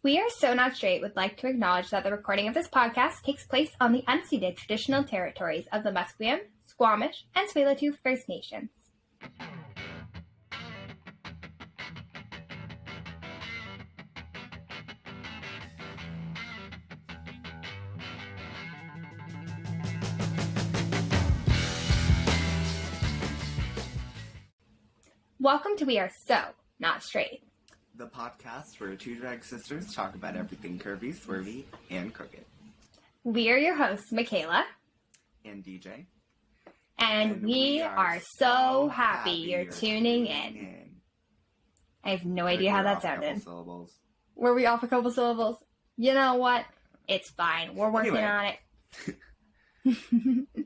We Are So Not Straight would like to acknowledge that the recording of this podcast takes place on the unceded traditional territories of the Musqueam, Squamish, and Tsleil-Waututh First Nations. Welcome to We Are So Not Straight, the podcast where two drag sisters talk about everything curvy, swervy, and crooked. We are your hosts, Michaela and DJ. And we are so happy you're tuning in. I have no idea how that sounded. Were we off a couple syllables? You know what? It's fine. We're working on it.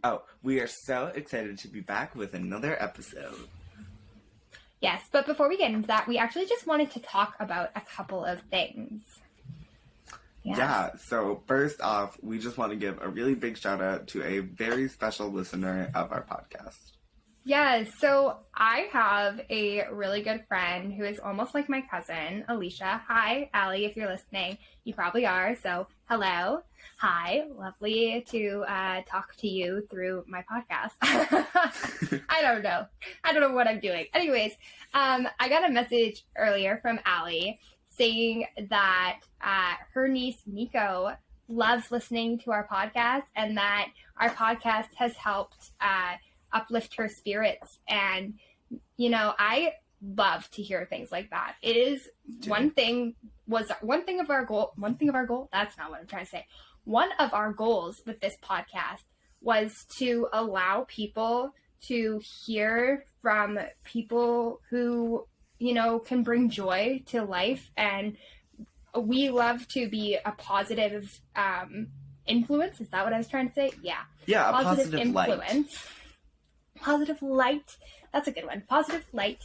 Oh, we are so excited to be back with another episode. Yes, but before we get into that, we actually just wanted to talk about a couple of things. Yes. Yeah, so first off, we just want to give a really big shout out to a very special listener of our podcast. Yes, so I have a really good friend who is almost like my cousin, Alicia. Hi, Allie, if you're listening. You probably are, so hello. Hi, lovely to talk to you through my podcast. I don't know what I'm doing. Anyways, I got a message earlier from Allie saying that her niece, Nico, loves listening to our podcast and that our podcast has helped uplift her spirits. And, you know, I love to hear things like that. It is one of our goals. That's not what I'm trying to say. One of our goals with this podcast was to allow people to hear from people who, you know, can bring joy to life. And we love to be a positive influence. Is that what I was trying to say? Yeah. Yeah, a positive influence. Light. Positive light. That's a good one. Positive light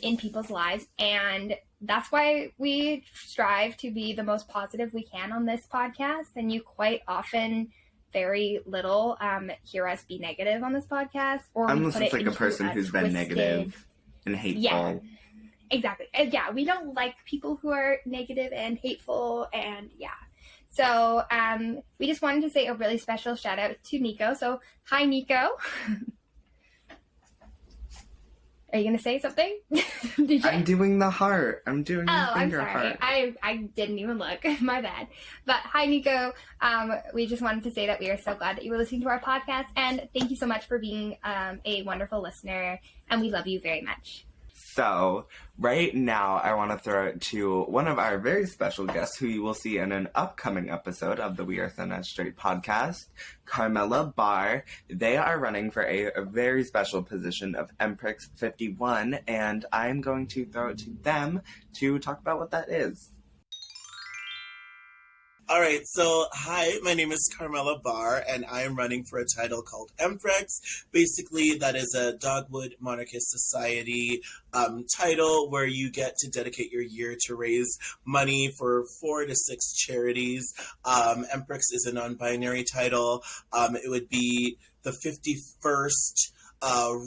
in people's lives. And that's why we strive to be the most positive we can on this podcast. And you quite often, very little, hear us be negative on this podcast. Or I'm just like a person who's been negative and hateful. Yeah, exactly. Yeah, we don't like people who are negative and hateful. And yeah. So we just wanted to say a really special shout out to Nico. So hi, Nico. Are you going to say something? I'm doing the heart. I'm doing the finger heart. I didn't even look. My bad. But hi, Nico. We just wanted to say that we are so glad that you were listening to our podcast. And thank you so much for being a wonderful listener. And we love you very much. So, right now, I want to throw it to one of our very special guests who you will see in an upcoming episode of the We Are So Not Straight podcast, Carmela Barr. They are running for a very special position of Empress 51, and I'm going to throw it to them to talk about what that is. All right, so hi, my name is Carmela Barr, and I am running for a title called Empress. Basically, that is a Dogwood Monarchist Society title where you get to dedicate your year to raise money for 4 to 6 charities. Empress is a non-binary title. It would be the 51st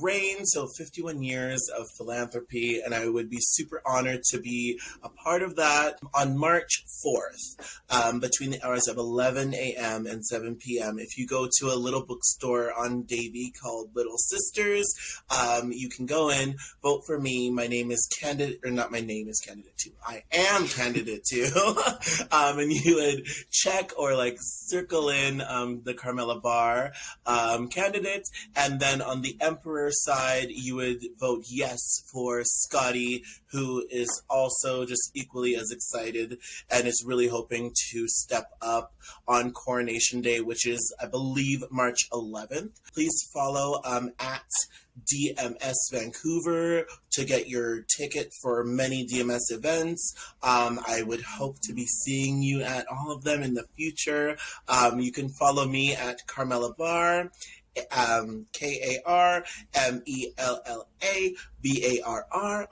reign, so 51 years of philanthropy, and I would be super honored to be a part of that on March 4th, between the hours of 11 a.m. and 7 p.m. If you go to a little bookstore on Davie called Little Sisters, you can go in, vote for me. My name is candidate, or not my name is candidate 2. I am candidate 2. And you would check or like circle in the Carmela Barr candidate, and then on the Emperor side, you would vote yes for Scotty, who is also just equally as excited and is really hoping to step up on Coronation Day, which is, I believe, March 11th. Please follow at DMS Vancouver to get your ticket for many DMS events. I would hope to be seeing you at all of them in the future. You can follow me at Carmela Barr, KarmelaBarr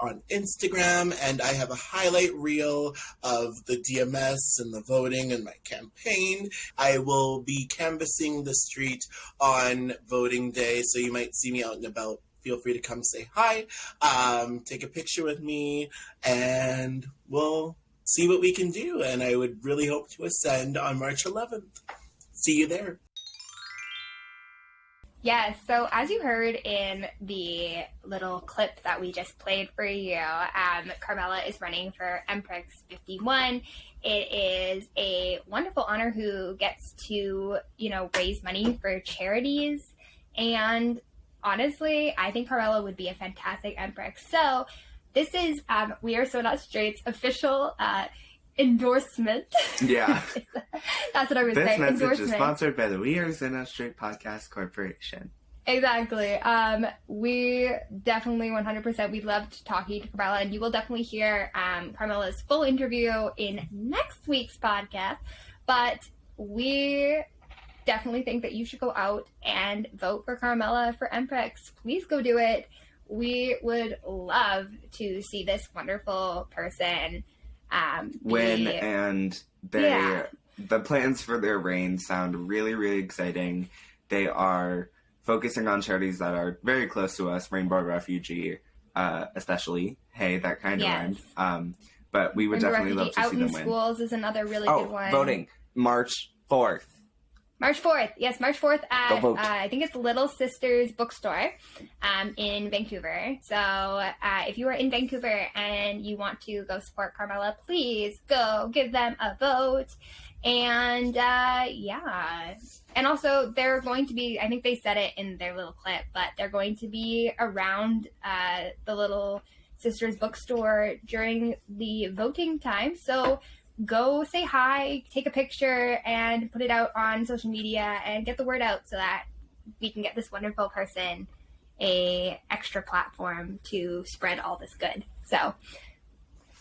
on Instagram, and I have a highlight reel of the DMS and the voting and my campaign. I will be canvassing the street on voting day, so you might see me out and about. Feel free to come say hi, take a picture with me, and we'll see what we can do. And I would really hope to ascend on March 11th. See you there. Yes, so as you heard in the little clip that we just played for you, Carmela is running for MPREX 51. It is a wonderful honor who gets to, raise money for charities. And honestly, I think Carmela would be a fantastic MPREX. So this is We Are So Not Straight's official endorsement. Yeah. That's what I would say. This message is sponsored by the We Are So Not Straight Podcast Corporation. Exactly. We definitely 100%, we loved talking to Carmela, and you will definitely hear Carmela's full interview in next week's podcast. But we definitely think that you should go out and vote for Carmela for MPREX. Please go do it. We would love to see this wonderful person win, and the plans for their reign sound really, really exciting. They are focusing on charities that are very close to us, Rainbow Refugee, especially. Hey, that kind of rhymed. But we would definitely love to see them win. Out in Schools is another really good one. Voting, March 4th. March 4th. Yes, March 4th at, Go vote. I think it's Little Sisters Bookstore in Vancouver. So if you are in Vancouver and you want to go support Carmela, please go give them a vote. And and also they're going to be, I think they said it in their little clip, but they're going to be around the Little Sisters Bookstore during the voting time. So go say hi, take a picture, and put it out on social media and get the word out so that we can get this wonderful person a extra platform to spread all this good. So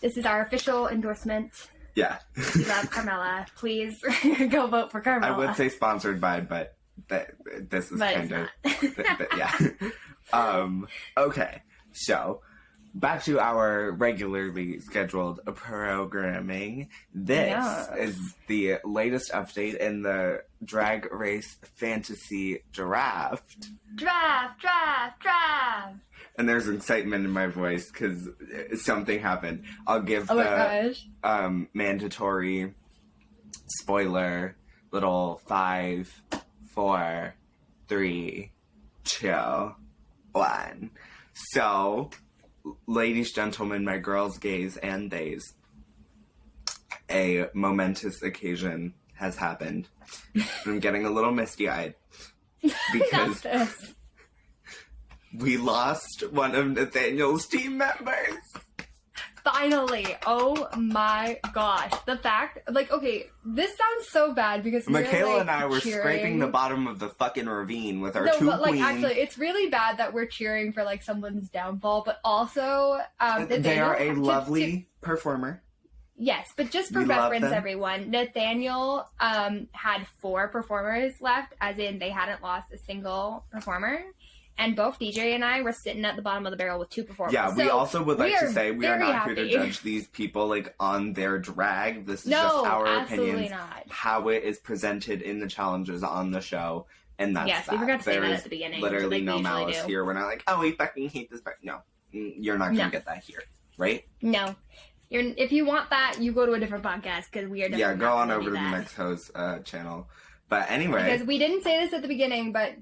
this is our official endorsement. Yeah. We love Carmela. Please go vote for Carmela. I would say sponsored by, but this is kind of... yeah. Okay, so... back to our regularly scheduled programming. This is the latest update in the Drag Race Fantasy Draft. Draft! And there's excitement in my voice because something happened. I'll give mandatory spoiler little 5, 4, 3, 2, 1. So... ladies, gentlemen, my girls, gays, and theys, a momentous occasion has happened. I'm getting a little misty-eyed because we lost one of Nathaniel's team members. Finally. Oh my gosh. The fact, okay, this sounds so bad because Michaela and I were scraping the bottom of the fucking ravine with our two queens. Actually, it's really bad that we're cheering for, someone's downfall, but also... they are a lovely performer. Yes, but just for reference, everyone, Nathaniel had 4 performers left, as in they hadn't lost a single performer. And both DJ and I were sitting at the bottom of the barrel with 2 performers. Yeah, we also would like to say we are not happy. here to judge these people on their drag. This is just our opinions, how it is presented in the challenges on the show, and that's that. We forgot to say that at the beginning. Literally no malice here. We're not like, oh, we fucking hate this. No, you're not gonna get that here, right? No. If you want that, you go to a different podcast because we are definitely go on over to the Next Host channel. But anyway, because we didn't say this at the beginning, but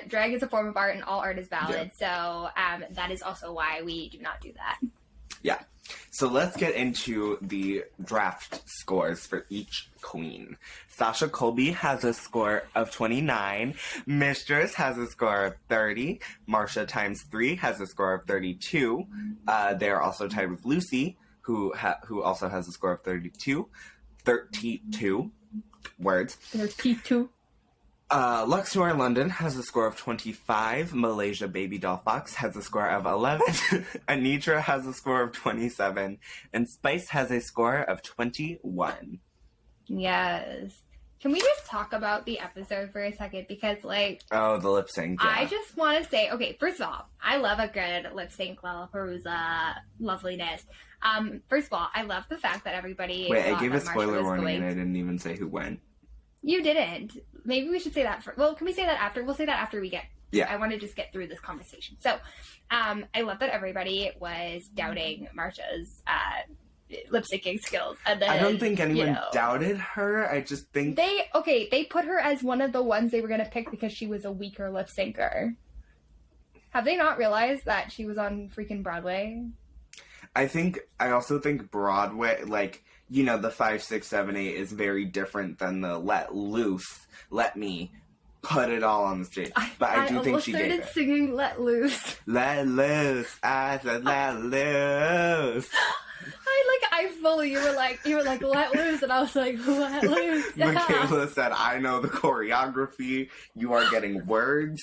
drag is a form of art and all art is valid. So that is also why we do not do that. Yeah. So let's get into the draft scores for each queen. Sasha Colby has a score of 29. Mistress has a score of 30. Marsha times 3 has a score of 32. They're also tied with Lucy, who also has a score of 32. 32 words. 32. Lux Noir London has a score of 25. Malaysia Baby Doll Fox has a score of 11. Anitra has a score of 27. And Spice has a score of 21. Yes. Can we just talk about the episode for a second? Because, oh, the lip sync. Yeah. I just want to say, okay, first of all, I love a good lip sync Lollapalooza loveliness. First of all, I love the fact that everybody. Wait, I gave a spoiler warning and I didn't even say who won. You didn't. Maybe we should say that can we say that after? We'll say that after we get. Yeah. I want to just get through this conversation. So, I love that everybody was doubting Marsha's lip syncing skills. And then I don't think anyone doubted her. I just think they put her as one of the ones they were gonna pick because she was a weaker lip syncer. Have they not realized that she was on freaking Broadway? I also think Broadway, like, you know, the 5, 6, 7, 8 is very different than the let loose, let me put it all on the stage. But I do think she gave it. I started singing Let Loose. Let loose, I said let loose. You were like, let loose, and I was like, let loose. Michaela said, I know the choreography, you are getting words.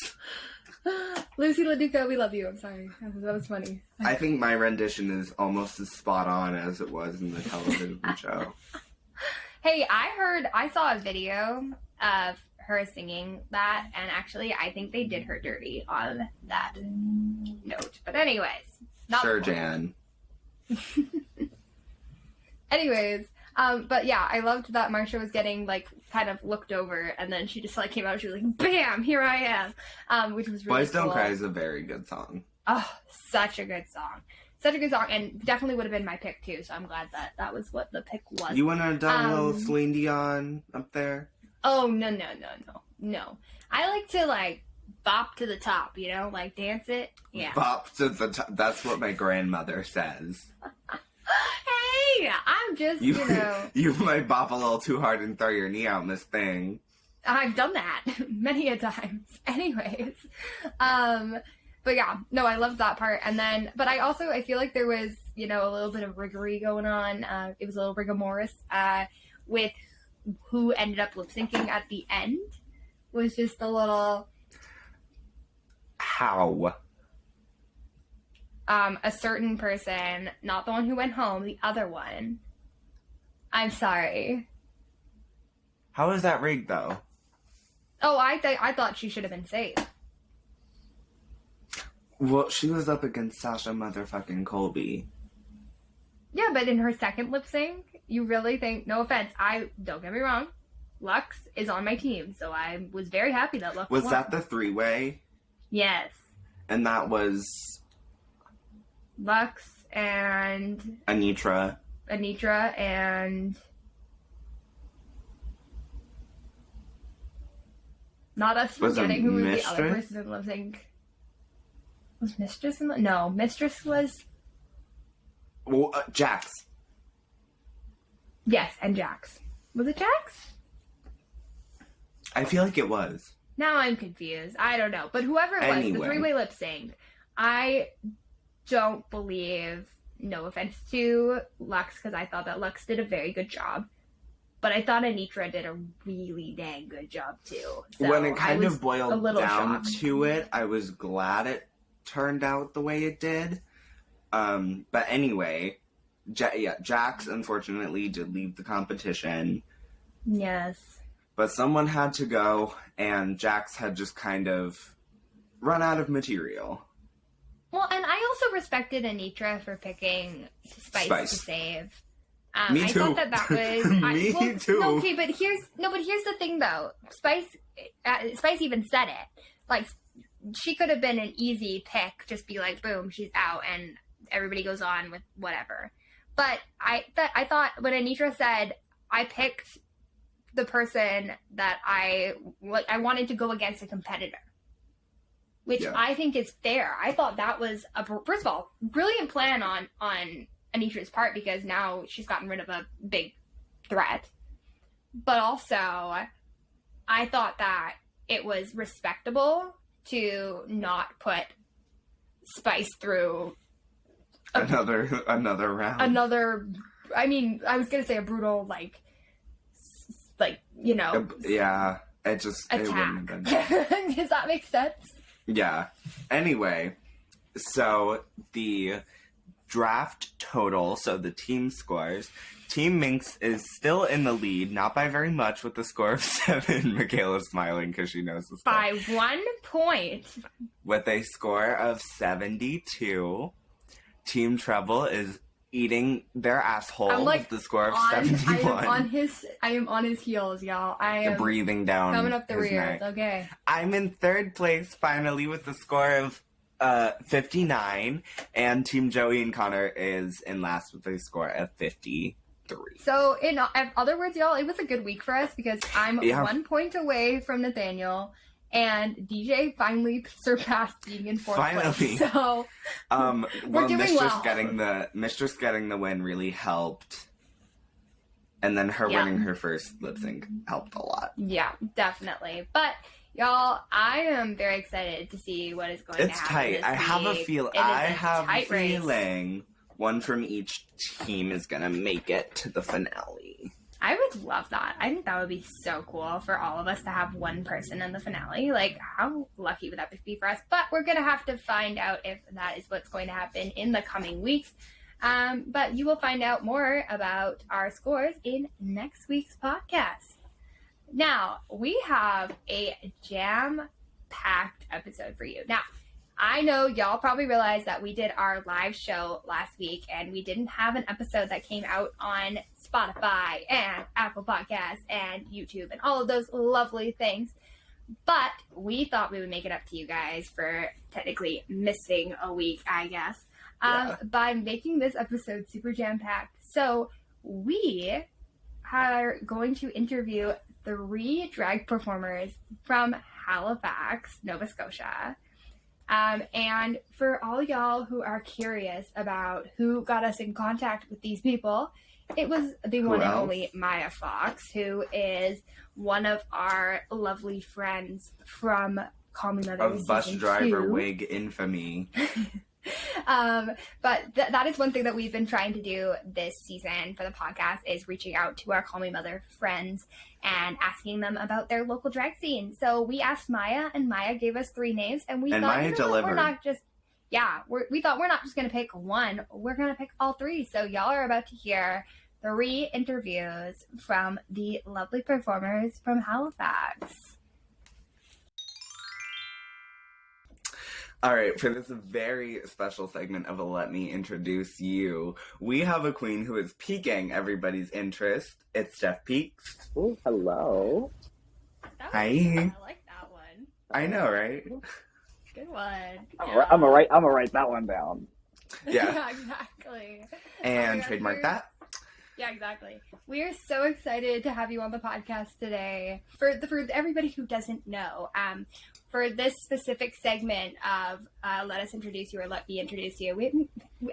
Lucy LaDuca, we love you. I'm sorry. That was funny. I think my rendition is almost as spot on as it was in the television show. Hey, I saw a video of her singing that, and actually, I think they did her dirty on that note. But anyways, not sure, Jan. Anyways, but yeah, I loved that Marsha was getting, like, kind of looked over, and then she just, like, came out, she was like, bam, here I am, which was really Boys cool. Don't Cry is a very good song. Oh, such a good song. Such a good song, and definitely would have been my pick, too, so I'm glad that was what the pick was. You wouldn't have done a little Celine Dion up there? Oh, no. I like to, like, bop to the top, you know, like, dance it, yeah. Bop to the top, that's what my grandmother says. Hey, I'm just, you know. You might bop a little too hard and throw your knee out, Miss Thing. I've done that many a times. Anyways. But yeah, no, I loved that part. And then, but I feel like there was, you know, a little bit of riggery going on. It was a little rigamorous with who ended up lip syncing at the end. Was just a little. How? A certain person, not the one who went home, the other one. I'm sorry. How is that rigged, though? Oh, I thought she should have been saved. Well, she was up against Sasha motherfucking Colby. Yeah, but in her second lip sync, you really think, no offense, don't get me wrong, Lux is on my team, so I was very happy that Lux won. Was that the 3-way? Yes. And that was... Lux and... Anitra and... Not us forgetting who was the other person in lip sync. Was Mistress in the... No, Mistress was... Well, Jax. Yes, and Jax. Was it Jax? I feel like it was. Now I'm confused. I don't know. But whoever it was, the 3-way lip sync, I don't believe, no offense to Lux, because I thought that Lux did a very good job. But I thought Anitra did a really dang good job, too. So when it kind of boiled down shocked. to it, I was glad it turned out the way it did. But anyway, Jax unfortunately did leave the competition. Yes. But someone had to go, and Jax had just kind of run out of material. Well, and I also respected Anitra for picking Spice. To save. Me too. I thought that was... Too. No, okay, but here's the thing, though. Spice even said it. Like, she could have been an easy pick. Just be like, boom, she's out, and everybody goes on with whatever. But I thought when Anitra said, I picked the person that I wanted to go against a competitor. Which I think is fair. I thought that was, first of all, brilliant plan on Anitra's part, because now she's gotten rid of a big threat. But also, I thought that it was respectable to not put Spice through another round. I mean, I was gonna say a brutal, like you know. Yeah, it wouldn't have been. Does that make sense? Yeah. Anyway, so the draft total, so the team scores. Team Minx is still in the lead, not by very much, with the score of 7. Michaela's smiling because she knows the score. By 1 point. With a score of 72. Team Treble is eating their asshole with the score of 71. I am on his heels, y'all. I am breathing down coming up the his rear. neck. Okay. I'm in 3rd place, finally, with the score of 59, and Team Joey and Connor is in last with a score of 53. So, in other words, y'all, it was a good week for us because I'm 1 point away from Nathaniel, and DJ finally surpassed being in fourth place. So, we're doing well. Mistress getting the win really helped. And then her winning her first lip sync helped a lot. Yeah, definitely. But y'all, I am very excited to see what is going to happen. It's tight. I have a feeling one from each team is going to make it to the finale. I would love that. I think that would be so cool for all of us to have one person in the finale. Like, how lucky would that be for us? But we're going to have to find out if that is what's going to happen in the coming weeks. But you will find out more about our scores in next week's podcast. Now, we have a jam-packed episode for you. Now, I know y'all probably realized that we did our live show last week and we didn't have an episode that came out on Spotify and Apple Podcasts and YouTube and all of those lovely things. But we thought we would make it up to you guys for technically missing a week, I guess, by making this episode super jam-packed. So we are going to interview 3 drag performers from Halifax, Nova Scotia. And for all y'all who are curious about who got us in contact with these people, it was the one and only Maya Fox, who is one of our lovely friends from Call Me Mother of bus driver 2. wig infamy. But that is one thing that we've been trying to do this season for the podcast is reaching out to our Call Me Mother friends and asking them about their local drag scene. So we asked Maya, and Maya gave us 3 names, and we thought, Maya delivered. We're not just we thought we're not just going to pick one, we're going to pick all 3. So y'all are about to hear 3 interviews from the lovely performers from Halifax. All right, for this very special segment of Let Me Introduce You, we have a queen who is piquing everybody's interest. It's Steph Peaks. Oh, hello. Hi. I like that one. I know, right? Good one. I'm gonna write that one down. Yeah. Exactly. And trademark that. Yeah, exactly. We are so excited to have you on the podcast today. For everybody who doesn't know, for this specific segment of Let Us Introduce You or Let Me Introduce You,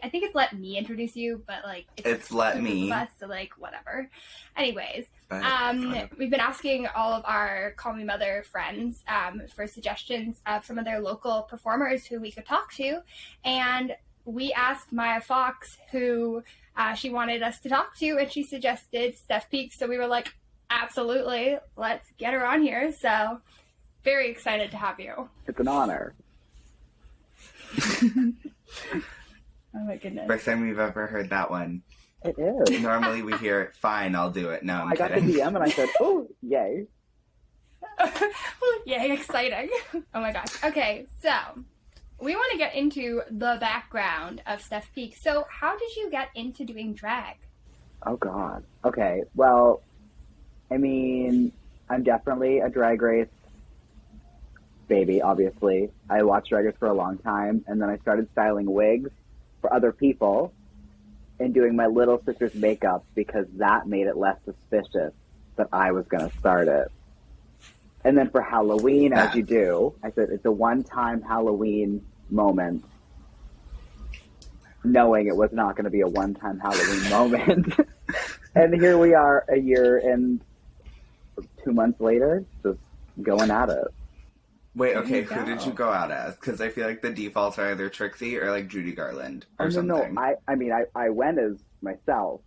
I think it's Let Me Introduce You, but like it's Let Me. Us, so like whatever. Anyways, But, we've been asking all of our Call Me Mother friends for suggestions of some of their local performers who we could talk to, and we asked Maya Fox who she wanted us to talk to, and she suggested Steph Peaks. So we were like, absolutely, let's get her on here. So very excited to have you. It's an honor. Oh my goodness. First time we've ever heard that one. It is. Normally we hear it, fine, I'll do it. No, I'm I got kidding. the DM and I said, oh, yay. Yay, exciting. Oh my gosh. Okay, so we want to get into the background of Steph Peaks. So how did you get into doing drag? Oh, God. Okay, well, I mean, I'm definitely a Drag Race baby, obviously. I watched Drag Race for a long time, and then I started styling wigs for other people and doing my little sister's makeup because that made it less suspicious that I was going to start it. And then for Halloween, as you do, I said it's a one-time Halloween moment, knowing it was not going to be a one-time Halloween moment. And here we are a year and 2 months later, just going at it. Wait, okay, who did you go out as? Because I feel like the defaults are either Trixie or like Judy Garland or something. No, I mean, I went as myself,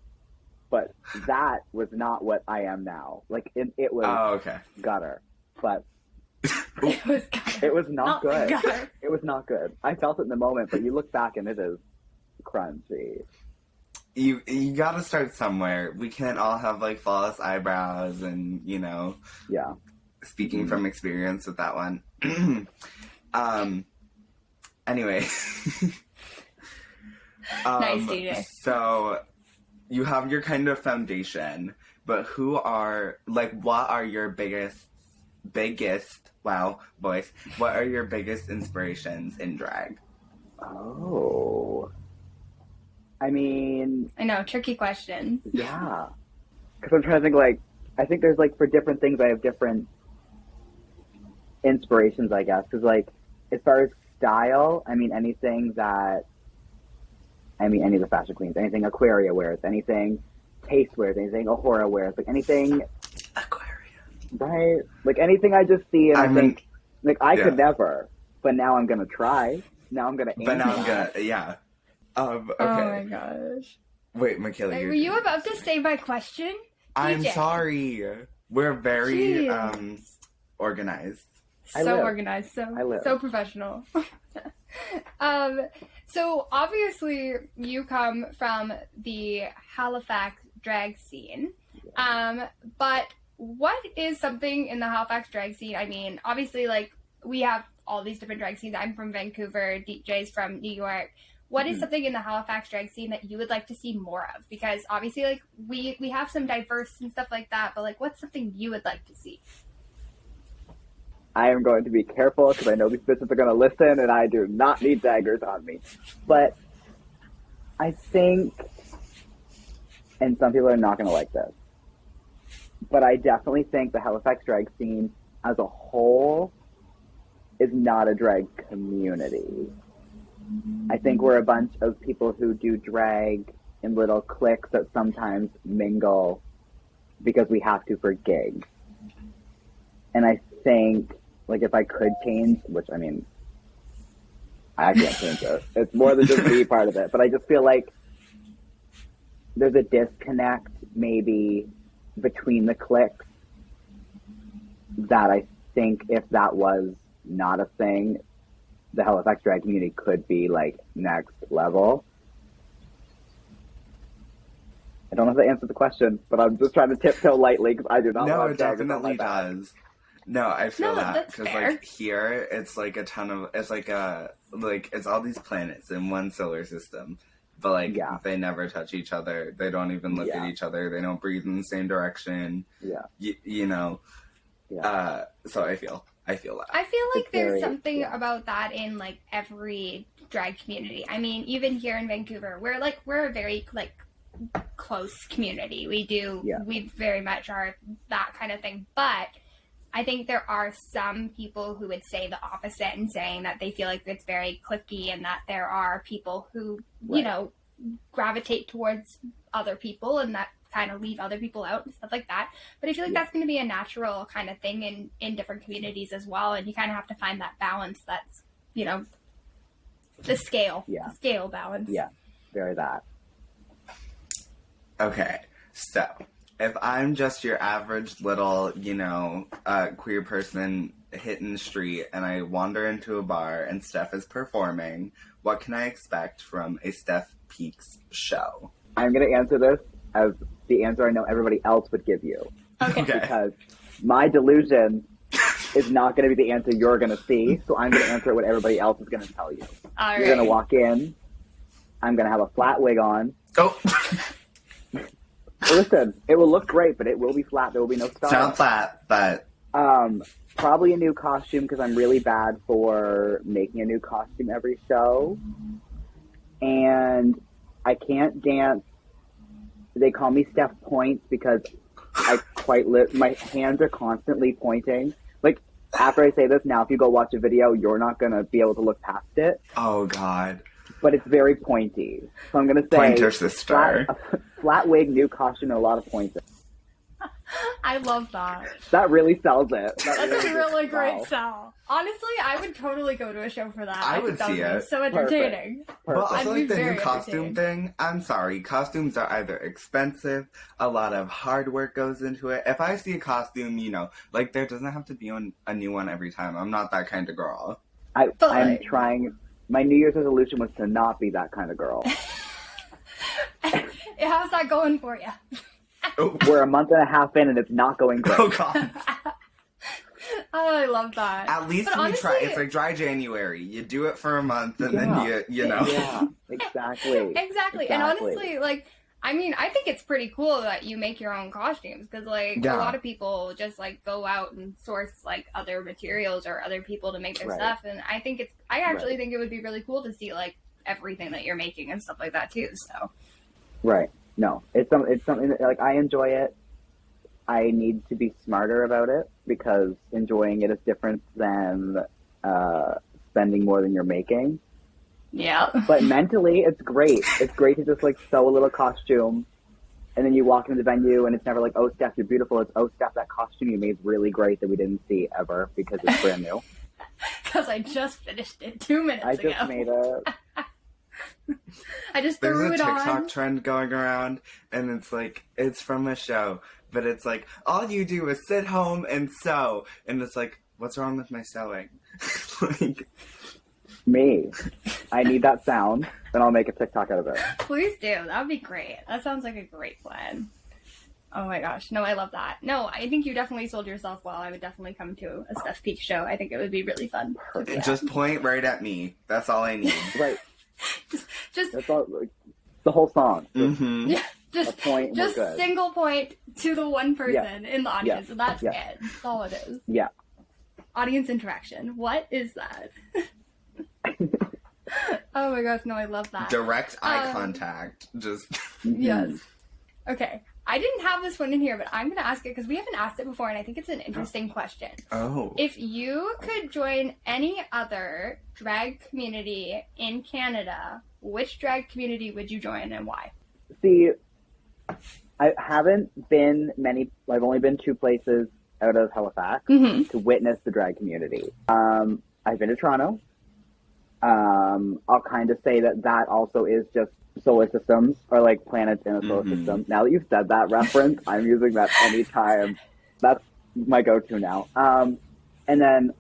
but that was not what I am now. Like, it was gutter. But it was not good. It was not good. I felt it in the moment, but you look back and it is crunchy. You gotta start somewhere. We can't all have like flawless eyebrows and, you know. Yeah. Speaking from experience with that one. Anyway. Nice, DJ. So you have your kind of foundation, but what are your biggest, wow, voice, what are your biggest inspirations in drag? Oh. I mean, I know, tricky question. yeah. Because I'm trying to think, like, I think there's, like, for different things, I have different inspirations, I guess. Because, like, as far as style, I mean, any of the fashion queens, anything Aquaria wears, anything Taste wears, anything Ahura wears, like, anything, Aquaria. right? Like, anything I just see and I think, like, I could never, but now I'm going to try. Now I'm going to aim But now for I'm that. gonna, yeah. Okay. Oh my gosh. Wait, Michaela, Were you about to say my question? I'm DJ. sorry. We're very organized. So organized, so professional. So obviously you come from the Halifax drag scene. But what is something in the Halifax drag scene? I mean, obviously, like, we have all these different drag scenes. I'm from Vancouver, DJ's from New York. What is something in the Halifax drag scene that you would like to see more of? Because obviously, like, we have some diverse and stuff like that, but, like, what's something you would like to see? I am going to be careful because I know these bitches are going to listen and I do not need daggers on me. But I think, and some people are not going to like this, but I definitely think the Halifax drag scene as a whole is not a drag community. I think we're a bunch of people who do drag in little cliques that sometimes mingle because we have to for gigs. And I think, like, if I could change, which, I mean, I can't change it. It's more than just me part of it. But I just feel like there's a disconnect maybe between the cliques that I think if that was not a thing, the Halifax drag community could be, like, next level. I don't know if that answered the question, but I'm just trying to tiptoe lightly because I do not No, want it daggers on definitely my back. does. No, I feel that that's because fair. like here, it's like a ton of it's all these planets in one solar system, but like they never touch each other. They don't even look at each other. They don't breathe in the same direction. Yeah, you know. Yeah. So I feel that. I feel like there's something about that in, like, every drag community. I mean, even here in Vancouver, we're a very, like, close community. We very much are that kind of thing. But I think there are some people who would say the opposite and saying that they feel like it's very cliquey and that there are people who, you know, gravitate towards other people and that kind of leave other people out and stuff like that. But I feel like that's going to be a natural kind of thing in different communities as well. And you kind of have to find that balance that's, you know, the scale balance. Yeah, very that. Okay, so if I'm just your average little, you know, queer person hitting the street and I wander into a bar and Steph is performing, what can I expect from a Steph Peaks show? I'm going to answer this as the answer I know everybody else would give you. Okay. Because my delusion is not going to be the answer you're going to see, so I'm going to answer what everybody else is going to tell you. All You're going to walk in, I'm going to have a flat wig on. Oh! Listen, it will look great, but it will be flat. There will be no style. Sound flat, but... Probably a new costume because I'm really bad for making a new costume every show. And I can't dance. They call me Steph Points because my hands are constantly pointing. Like, after I say this, now if you go watch a video, you're not going to be able to look past it. Oh, God. But it's very pointy. So I'm going to say... Pointer sister. Flat wig, new costume, and a lot of pointing. I love that. That really sells it. That's a really great sell. Honestly, I would totally go to a show for that. I would see it. So entertaining. Perfect. But also, I'd like, be the new very costume entertained. thing, I'm sorry, costumes are either expensive, a lot of hard work goes into it. If I see a costume, you know, like, there doesn't have to be a new one every time. I'm not that kind of girl. I'm trying... My New Year's resolution was to not be that kind of girl. How's that going for you? We're a month and a half in and it's not going great. Oh, God. Oh, I love that. At least But we honestly, try. It's like dry January. You do it for a month and then you know. Yeah, exactly. Exactly. And honestly, like, I mean, I think it's pretty cool that you make your own costumes because, like, a lot of people just, like, go out and source, like, other materials or other people to make their stuff. And I think I actually think it would be really cool to see, like, everything that you're making and stuff like that, too. So. Right. No, it's something that, like, I enjoy it. I need to be smarter about it because enjoying it is different than spending more than you're making. Yeah. But mentally, it's great. It's great to just, like, sew a little costume, and then you walk into the venue, and it's never like, oh, Steph, you're beautiful. It's, oh, Steph, that costume you made is really great that we didn't see ever because it's brand new. Because I just finished it 2 minutes ago. I just made it. I just threw it on. There's a TikTok trend going around, and it's like, it's from a show, but it's like, all you do is sit home and sew. And it's like, what's wrong with my sewing? Like... Me. I need that sound, then I'll make a TikTok out of it. Please do. That would be great. That sounds like a great plan. Oh my gosh. No, I love that. No, I think you definitely sold yourself well. I would definitely come to a Steph Peaks show. I think it would be really fun. Just point right at me. That's all I need. Right. just that's all, like, the whole song. Mm-hmm. Yeah. Just a point. Just single point to the one person in the audience. And that's it. That's all it is. Yeah. Audience interaction. What is that? Oh my gosh, no, I love that. Direct eye contact. Just. Yes. Okay. I didn't have this one in here, but I'm going to ask it because we haven't asked it before, and I think it's an interesting question. Oh. If you could join any other drag community in Canada, which drag community would you join and why? See, I haven't been I've only been 2 places out of Halifax to witness the drag community. I've been to Toronto. I'll kind of say that also is just solar systems or like planets in a solar system. Now that you've said that reference, I'm using that anytime. That's my go-to now. And then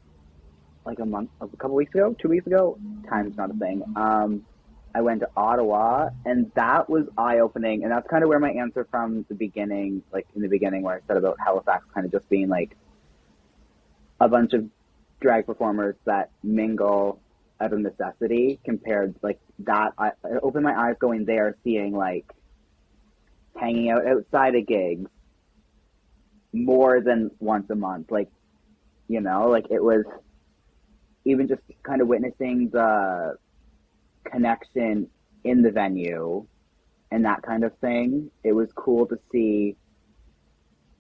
like a couple weeks ago, 2 weeks ago, time's not a thing. I went to Ottawa, and that was eye-opening. And that's kind of where my answer from the beginning, like in the beginning where I said about Halifax kind of just being like a bunch of drag performers that mingle out of necessity compared like that. I opened my eyes going there, seeing like hanging out outside of gigs more than once a month. Like, you know, like it was even just kind of witnessing the connection in the venue and that kind of thing. It was cool to see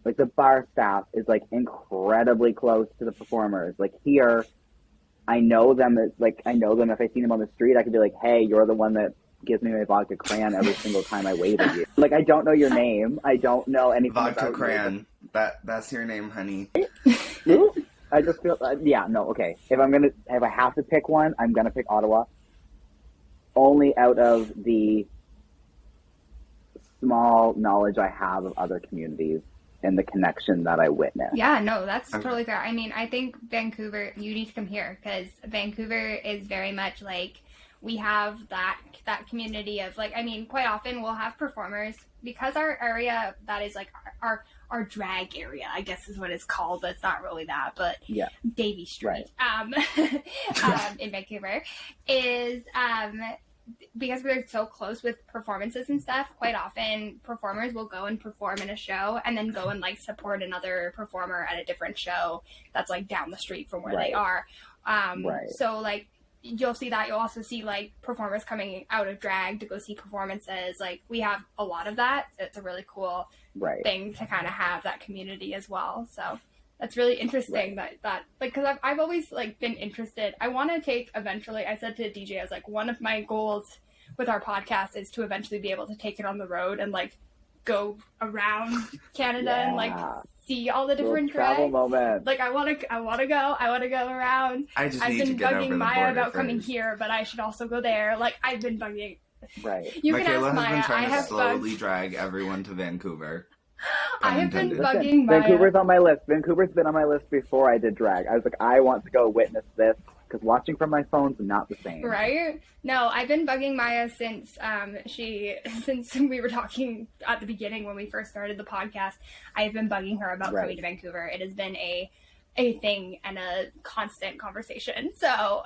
like the bar staff is like incredibly close to the performers. Like here, I know them if I see them on the street, I could be like, hey, you're the one that gives me my vodka crayon every single time I wave at you. Like, I don't know your name. I don't know anything vodka about crayon. That's your name, honey. I just feel, okay. If I have to pick one, I'm going to pick Ottawa. Only out of the small knowledge I have of other communities and the connection that I witnessed. Yeah, no, that's totally fair. I mean, I think Vancouver, you need to come here because Vancouver is very much like we have that community of like, I mean, quite often we'll have performers because our area that is like our drag area, I guess is what it's called, but it's not really that, but Davie Street, in Vancouver is, because we're so close with performances and stuff, quite often performers will go and perform in a show and then go and like support another performer at a different show that's like down the street from where they are. So like you'll see that. You'll also see like performers coming out of drag to go see performances. Like we have a lot of that. So it's a really cool thing to kind of have that community as well. So that's really interesting that like, because I've always like been interested. I want to take eventually, I said to DJ, I was like, one of my goals with our podcast is to eventually be able to take it on the road and like go around Canada and like see all the different travel drag. Moment. Like I want to go around. I've been bugging Maya about coming here, but I should also go there. Like I've been bugging. You Michaela can ask has Maya. been trying to slowly bugged. drag everyone to Vancouver. I have been Unintended. bugging Maya. Vancouver's on my list. Vancouver's been on my list before I did drag. I was like, I want to go witness this because watching from my phone's not the same. Right? No, I've been bugging Maya since since we were talking at the beginning when we first started the podcast. I've been bugging her about coming to Vancouver. It has been a thing and a constant conversation. So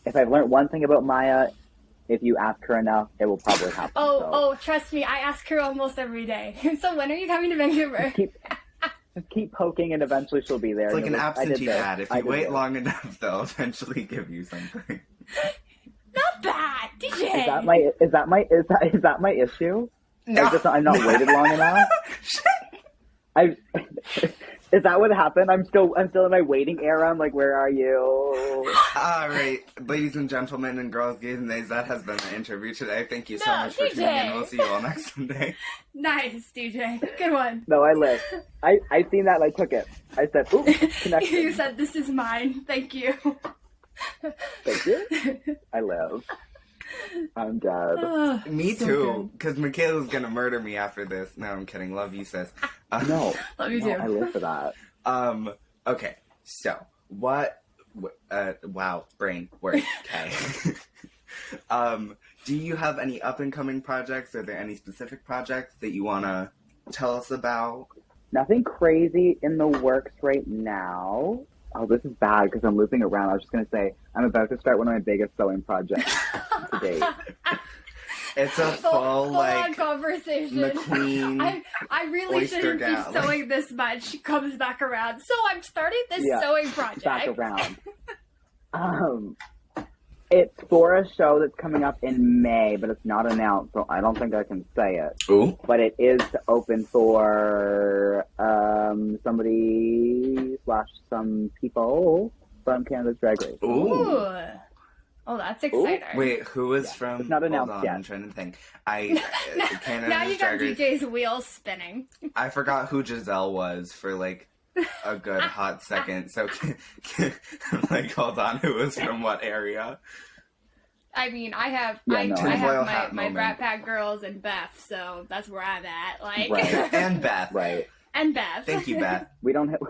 if I've learned one thing about Maya, if you ask her enough, it will probably happen. Oh, trust me, I ask her almost every day. So when are you coming to Vancouver? Just keep poking, and eventually she'll be there. It's like an I did absentee this. ad. If I you did wait this. long enough, they'll eventually give you something. Not that, DJ. Is that my issue? No. I'm not waited long enough. Is that what happened? I'm still in my waiting era. I'm like, where are you? All right, ladies and gentlemen and girls, gays and nays, that has been the interview today. Thank you so much for tuning in. We'll see you all next Sunday. Nice, DJ. Good one. No, I lived. I seen that and I took it. I said, ooh, connection. You said, this is mine. Thank you. Thank you. I live. I'm dead. Me too, because Michaela's going to murder me after this. No, I'm kidding. Love you, sis. No. Love you too. I live for that. Okay, so wow, brain work. Okay. Do you have any up-and-coming projects? Are there any specific projects that you want to tell us about? Nothing crazy in the works right now. Oh, this is bad because I'm looping around. I was just going to say, I'm about to start one of my biggest sewing projects to date. It's a full on conversation. McQueen. I really oyster shouldn't gal. be sewing this much. She comes back around. So I'm starting this sewing project. Back around. It's for a show that's coming up in May, but it's not announced, so I don't think I can say it. Ooh. But it is open for somebody/some people from Canada's Drag Race. Ooh. Oh, that's exciting. Wait, who is from? It's not announced hold on, yet. I'm trying to think. Canada's Now you got Drag Race. DJ's wheels spinning. I forgot who Giselle was for like a good hot second. So, like, hold on, who was from what area? I mean, I have Tinfoil hat my moment. Brat Pack girls and Beth, so that's where I'm at. Like, Right. And Beth. Right. and Beth. Thank you, Beth. We don't have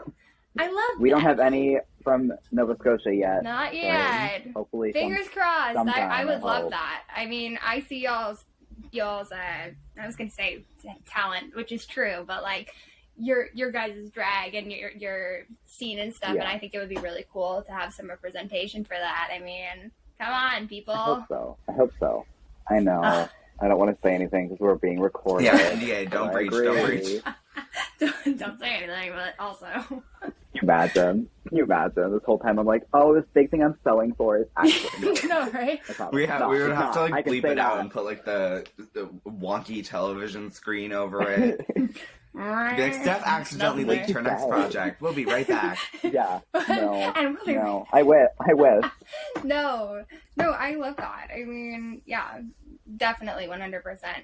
I love. have any from Nova Scotia yet. Not yet. Hopefully, Fingers crossed. sometime, I would I love hope. that. I mean, I see y'all's. I was gonna say talent, which is true, but like your guys' drag and your scene and stuff, Yeah. and I think it would be really cool to have some representation for that. I mean, come on, people. I hope so. I know. I don't want to say anything because we're being recorded. Yeah, don't I breach, agree. don't breach. Don't say anything, but also. Can you imagine? This whole time I'm like, oh, this big thing I'm sewing for is actually... No, right? We would have to I like can bleep say it out that. and put like the wonky television screen over it. Be like, Steph accidentally Lovely. leaked her next project. We'll be right back. Yeah. No. And we'll be No. I wish. No, I love that. I mean, yeah, definitely 100%.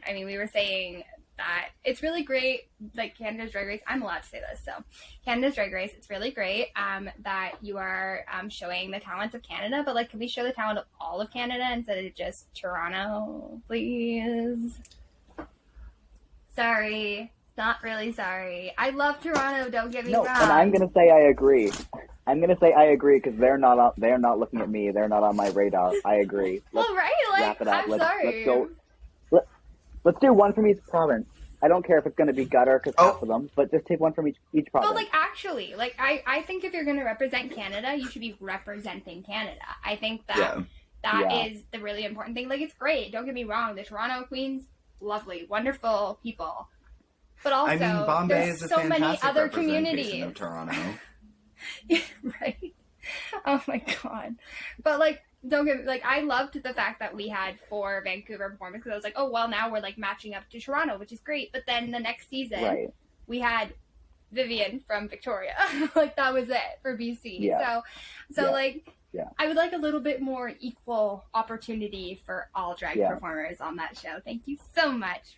I mean, we were saying that it's really great, like Canada's Drag Race. I'm allowed to say this, so Canada's Drag Race. It's really great that you are showing the talent of Canada, but like, can we show the talent of all of Canada instead of just Toronto, please? Sorry, not really sorry. I love Toronto. Don't get me wrong. And I'm gonna say I agree. Because they're not looking at me. They're not on my radar. I agree. Well, right? Like, wrap it up. I'm Let's sorry. go. Let's do one from each province. I don't care if it's going to be gutter because half of them, but just take one from each province. Well, like, actually, like, I think if you're going to represent Canada, you should be representing Canada. I think that is the really important thing. Like, it's great. Don't get me wrong. The Toronto Queens, lovely, wonderful people. But also, I mean, Bombay there's is a so many fantastic other representation communities. of Toronto. Right? Oh my god. But like, don't get like, I loved the fact that we had 4 Vancouver performers because I was like, oh well, now we're like matching up to Toronto, which is great. But then the next season, we had Vivian from Victoria. Like, that was it for BC. Yeah. So like, I would like a little bit more equal opportunity for all drag performers on that show. Thank you so much.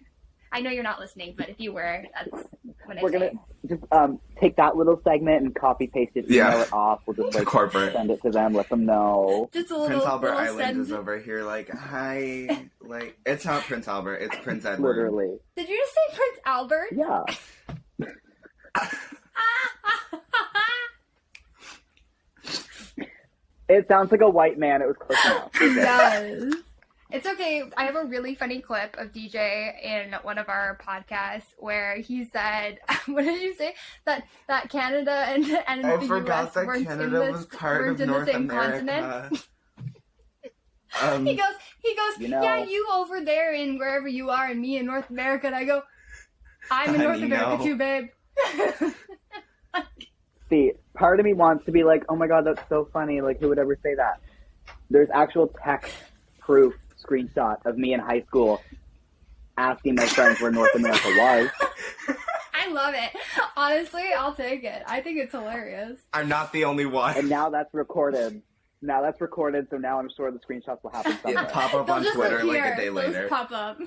I know you're not listening, but if you were, that's what We're going to just take that little segment and copy paste it, email it off. We'll just like corporate. Send it to them, let them know. Just a little, Prince Albert little Island is over here like, hi. Like, it's not Prince Albert, it's Prince Edward. Literally. Did you just say Prince Albert? Yeah. It sounds like a white man. It was close enough. It does. It's okay. I have a really funny clip of DJ in one of our podcasts where he said, "What did you say? That Canada and I the forgot US that weren't Canada in was part weren't of in North the same America. continent." He goes, You know- yeah, you over there in wherever you are, and me in North America. And I go, I'm in North America too, babe. See, part of me wants to be like, oh my god, that's so funny. Like, who would ever say that? There's actual text proof screenshot of me in high school asking my friends where North America was. I love it. Honestly, I'll take it. I think it's hilarious. I'm not the only one. And now that's recorded. So now I'm sure the screenshots will happen It'll somewhere. pop up They'll on just Twitter like appear. a day They'll later. just pop up.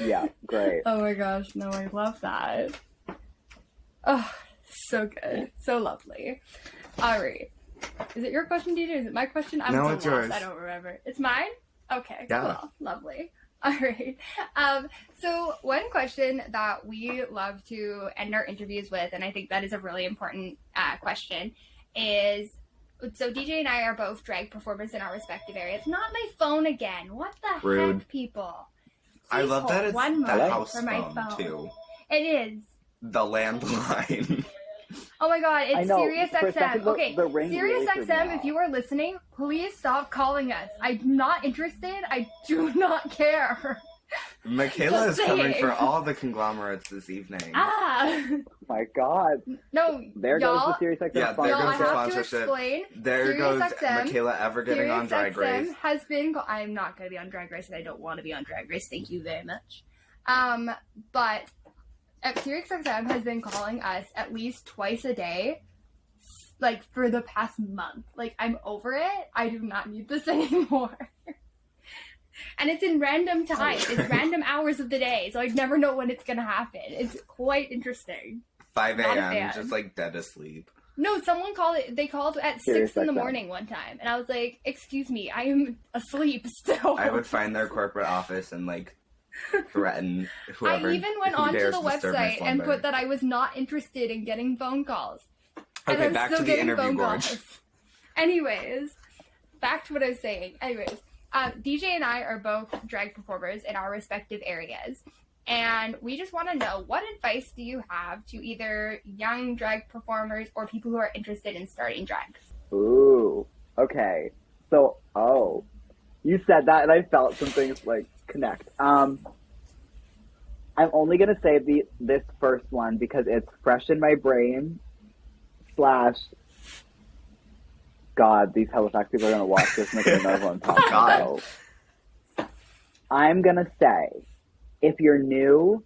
Yeah, great. Oh my gosh, no, I love that. Oh, so good. So lovely. Alright. Is it your question, DJ? Is it my question? I'm No, so it's lost. yours. I don't remember. It's mine? Okay, Yeah. cool. Lovely. Alright. So one question that we love to end our interviews with, and I think that is a really important question, is so DJ and I are both drag performers in our respective areas. Not my phone again. What the Rude. heck, people? I Please love that hold it's one the moment house for my phone, too. It is. The landline. Oh my god, I it's know, Sirius for a XM. second, Okay, the ring Sirius really threw me XM, off. if you are listening, please stop calling us. I'm not interested. I do not care. Michaela is Just coming saying. for all the conglomerates this evening. Oh My god. no, There y'all, goes the Sirius XM Yeah, there y'all, I goes the have to sponsorship. explain. There Sirius goes XM, Michaela ever getting on Sirius Drag Race. XM has been. I'm not going to be on Drag Race, and I don't want to be on Drag Race. Thank you very much. But Sirius XM has been calling us at least twice a day, like for the past month. Like, I'm over it. I do not need this anymore. And it's in random times. It's random hours of the day, so I'd never know when it's gonna happen. It's quite interesting. 5 Not a a.m., fan. just like dead asleep. No, someone called it. They called at Sirius 6 in the XM. morning one time, and I was like, "Excuse me, I am asleep still." I would find their corporate office and like threaten whoever. I even went who onto dares the disturb my website and slumber. put that I was not interested in getting phone calls. And Okay, I'm back still to the getting interview phone board. calls. Anyways, back to what I was saying. DJ and I are both drag performers in our respective areas. And we just want to know, what advice do you have to either young drag performers or people who are interested in starting drag? Ooh. Okay. So, you said that, and I felt some things like connect. I'm only gonna say this first one because it's fresh in my brain. God, these Halifax people are gonna watch this and they're gonna know what I'm talking God. about. I'm gonna say, if you're new,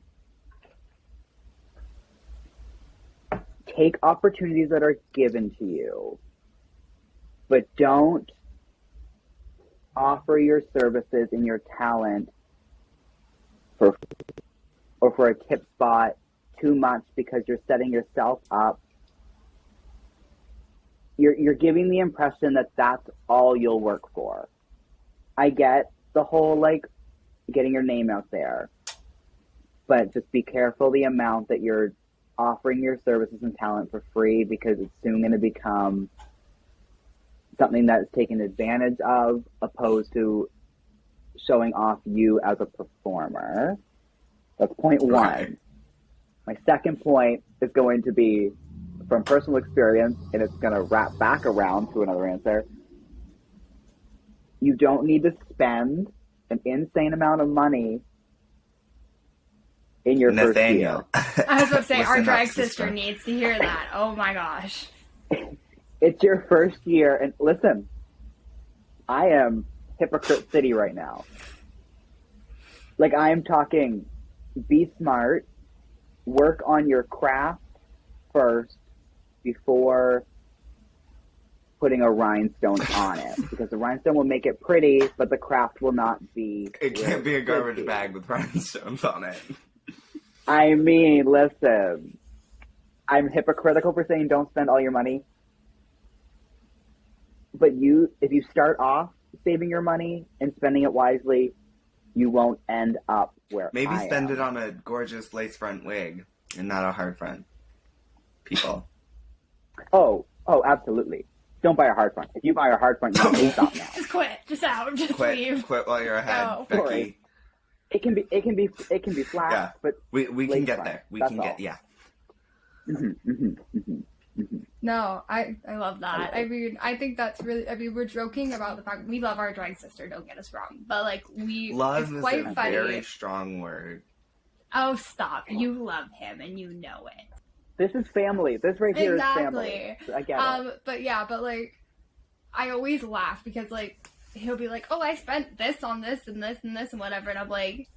take opportunities that are given to you, but don't offer your services and your talent for a tip spot too much because you're setting yourself up. You're giving the impression that that's all you'll work for. I get the whole like getting your name out there, but just be careful the amount that you're offering your services and talent for free, because it's soon going to become something that's taken advantage of, opposed to showing off you as a performer. That's point one. Right. My second point is going to be from personal experience, and it's going to wrap back around to another answer. You don't need to spend an insane amount of money in your Nathaniel. first year. I was about to say, our Listen drag up, sister needs to hear that. Oh my gosh. It's your first year, and listen, I am hypocrite city right now. Like, I am talking, be smart, work on your craft first before putting a rhinestone on it, because the rhinestone will make it pretty, but the craft will not be. It can't be a garbage pretty. bag with rhinestones on it. I mean, listen, I'm hypocritical for saying don't spend all your money, but if you start off saving your money and spending it wisely, you won't end up where Maybe I spend am. it on a gorgeous lace front wig and not a hard front. People. Oh, absolutely. Don't buy a hard front. If you buy a hard front, you can stop now. Just quit. Just out. Just leave. Quit while you're ahead, No. Becky. Sorry. It can be flat, Yeah. but We can lace get front. there. We That's can all. get, yeah. No, I love that. I mean, I think that's really, I mean, we're joking about the fact we love our drag sister, don't get us wrong. But, like, Love it's is quite a funny. very strong word. Oh, stop. You love him and you know it. This is family. This right here Exactly. is family. I get it. But yeah, but like, I always laugh because like, he'll be like, oh, I spent this on this and this and this and whatever. And I'm like,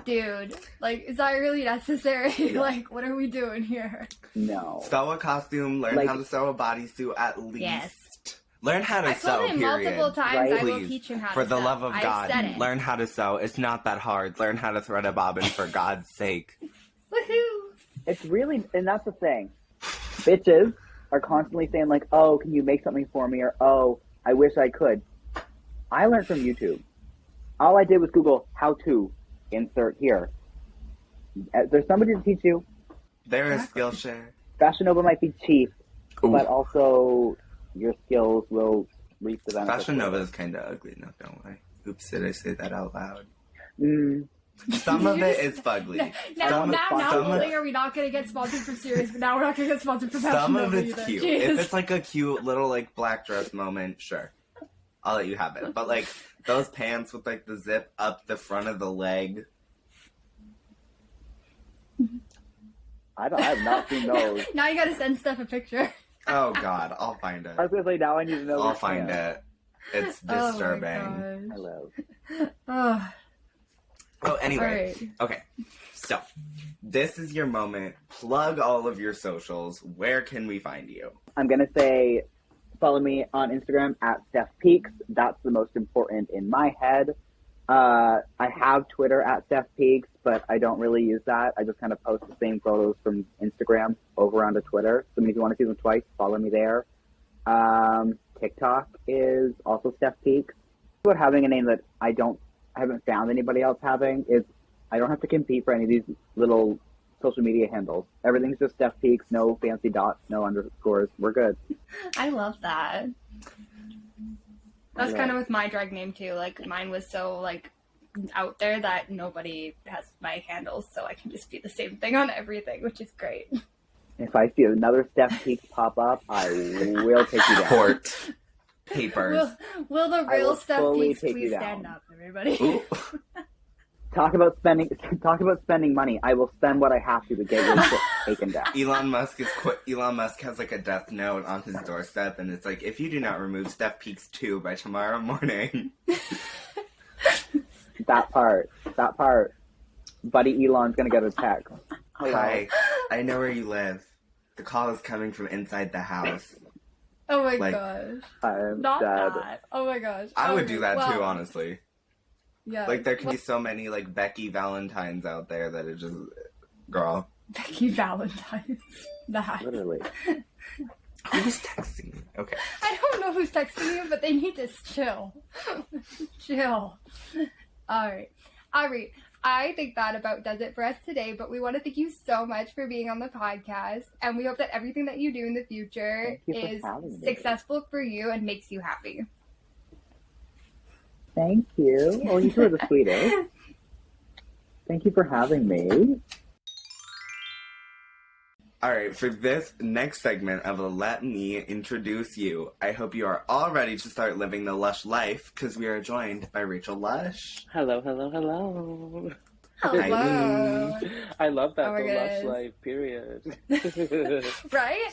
dude, like, is that really necessary? Like, what are we doing here? No. Sew a costume, learn how to sew a bodysuit at least. Yes. Learn how to I sew, told him period. multiple times Right? I will Please, teach him how to for sew. the love of I've God, said it. learn how to sew. It's not that hard. Learn how to thread a bobbin for God's sake. Woohoo! It's really, and that's the thing. Bitches are constantly saying like, oh, can you make something for me? Or, oh, I wish I could. I learned from YouTube. All I did was Google how to insert here. There's somebody to teach you. There is Skillshare. Fashion Nova might be cheap, Ooh. but also your skills will reap the benefits. Fashion Nova is kind of ugly, no, don't lie. Oops, did I say that out loud? Some of it is fugly. Now some only are we not going to get sponsored for Sirius, but now we're not going to get sponsored for Fashion Some of Nova it's either. cute. Jeez. If it's like a cute little like black dress moment, sure. I'll let you have it. But like those pants with like the zip up the front of the leg. I have not seen those. Now you got to send Steph a picture. Oh God, I'll find it. I was gonna say now I need to know. I'll find it. It's disturbing. Hello. Oh, anyway. Right. Okay. So, this is your moment. Plug all of your socials. Where can we find you? I'm gonna say follow me on Instagram at Steph Peaks. That's the most important in my head. I have Twitter at Steph Peaks, but I don't really use that. I just kind of post the same photos from Instagram over onto Twitter. So if you want to see them twice, follow me there. TikTok is also Steph Peaks. About having a name that I haven't found anybody else having is I don't have to compete for any of these little social media handles. Everything's just Steph Peaks, no fancy dots, no underscores. We're good. I love that. That's kind of with my drag name too. Like mine was so like out there that nobody has my handles, so I can just be the same thing on everything, which is great. If I see another Steph Peaks pop up, I will take you down. Court. Papers. Will the I real will Steph fully Peaks take you please down. stand up, everybody? Ooh. Talk about spending money. I will spend what I have to get your shit taken down. Elon Musk has like a death note on his doorstep, and it's like, if you do not remove Steph Peaks 2 by tomorrow morning. That part. Buddy Elon's gonna get a text. Hello. Hi, I know where you live. The call is coming from inside the house. Oh my Like, gosh. I'm Not dead. that. Oh my gosh. I would Okay, do that well, too, honestly. Yeah. Like, there can be so many, like, Becky Valentines out there that it just... Girl. Becky Valentine's. That. Literally. Who's texting me? Okay. I don't know who's texting you, but they need to chill. Chill. Alright. I think that about does it for us today, but we want to thank you so much for being on the podcast, and we hope that everything that you do in the future Thank you for is having me. successful for you and makes you happy. Thank you. Oh, you two are the sweetest. Thank you for having me. Alright, for this next segment of Let Me Introduce You, I hope you are all ready to start living the lush life, because we are joined by Racheal Lush. Hello. Hello. I love that, Oh my the lush goodness. life, period. Right?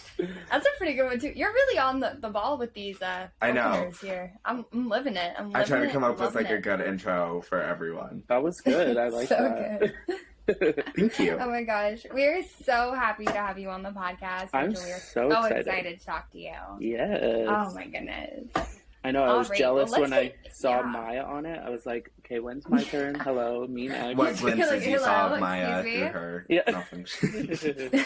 That's a pretty good one too. You're really on the ball with these I know. openers here. I'm living it. I try to come up with, loving like, a it. good intro for everyone. That was good. I like So that. good. Thank you. Oh my gosh. We are so happy to have you on the podcast. I'm Rachel. We are so excited. excited to talk to you. Yes. Oh my goodness. I know, I was Alright, jealous well, when let's I saw yeah. Maya on it. I was like, okay, when's my turn? Hello, me next. What glimpses Like, you saw hello, of Maya excuse through me? her Yeah. malfunction.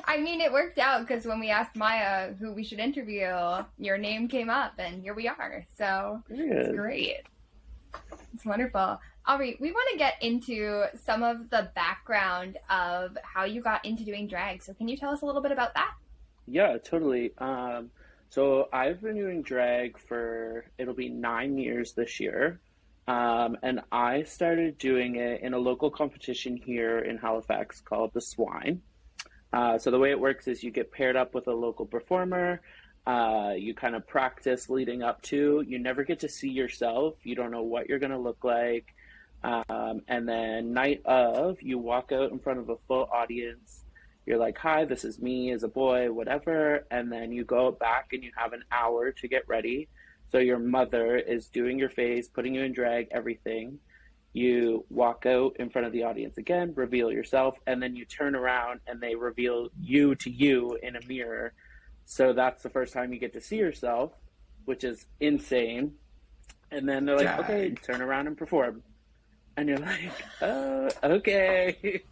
I mean, it worked out because when we asked Maya who we should interview, your name came up and here we are. So it's Good. great. It's wonderful. All right, we want to get into some of the background of how you got into doing drag. So can you tell us a little bit about that? Yeah, totally. So I've been doing drag it'll be 9 years this year. And I started doing it in a local competition here in Halifax called The Swine. So the way it works is you get paired up with a local performer. You kind of practice leading up to. You never get to see yourself. You don't know what you're going to look like. And then night of, you walk out in front of a full audience. You're like, hi, this is me as a boy, whatever. And then you go back and you have an hour to get ready. So your mother is doing your face, putting you in drag, everything. You walk out in front of the audience again, reveal yourself, and then you turn around and they reveal you to you in a mirror. So that's the first time you get to see yourself, which is insane. And then they're like, okay, turn around and perform. And you're like, oh, okay,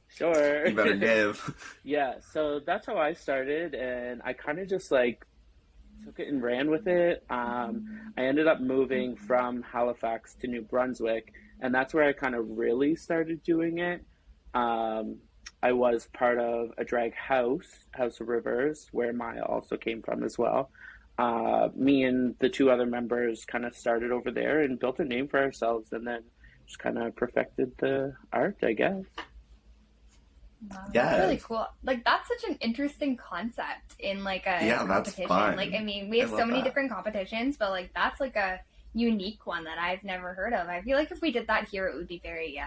sure. You better give. Yeah, so that's how I started, and I kind of just like took it and ran with it. I ended up moving from Halifax to New Brunswick, and that's where I kind of really started doing it. I was part of a drag house of Rivers, where Maya also came from as well. Me and the two other members kind of started over there and built a name for ourselves, and then just kind of perfected the art, I guess. Wow, Yeah, that's really cool. Like, that's such an interesting concept in like a competition. That's fun. Like, I mean, we have so many different competitions, but like that's like a unique one that I've never heard of. I feel like if we did that here, it would be very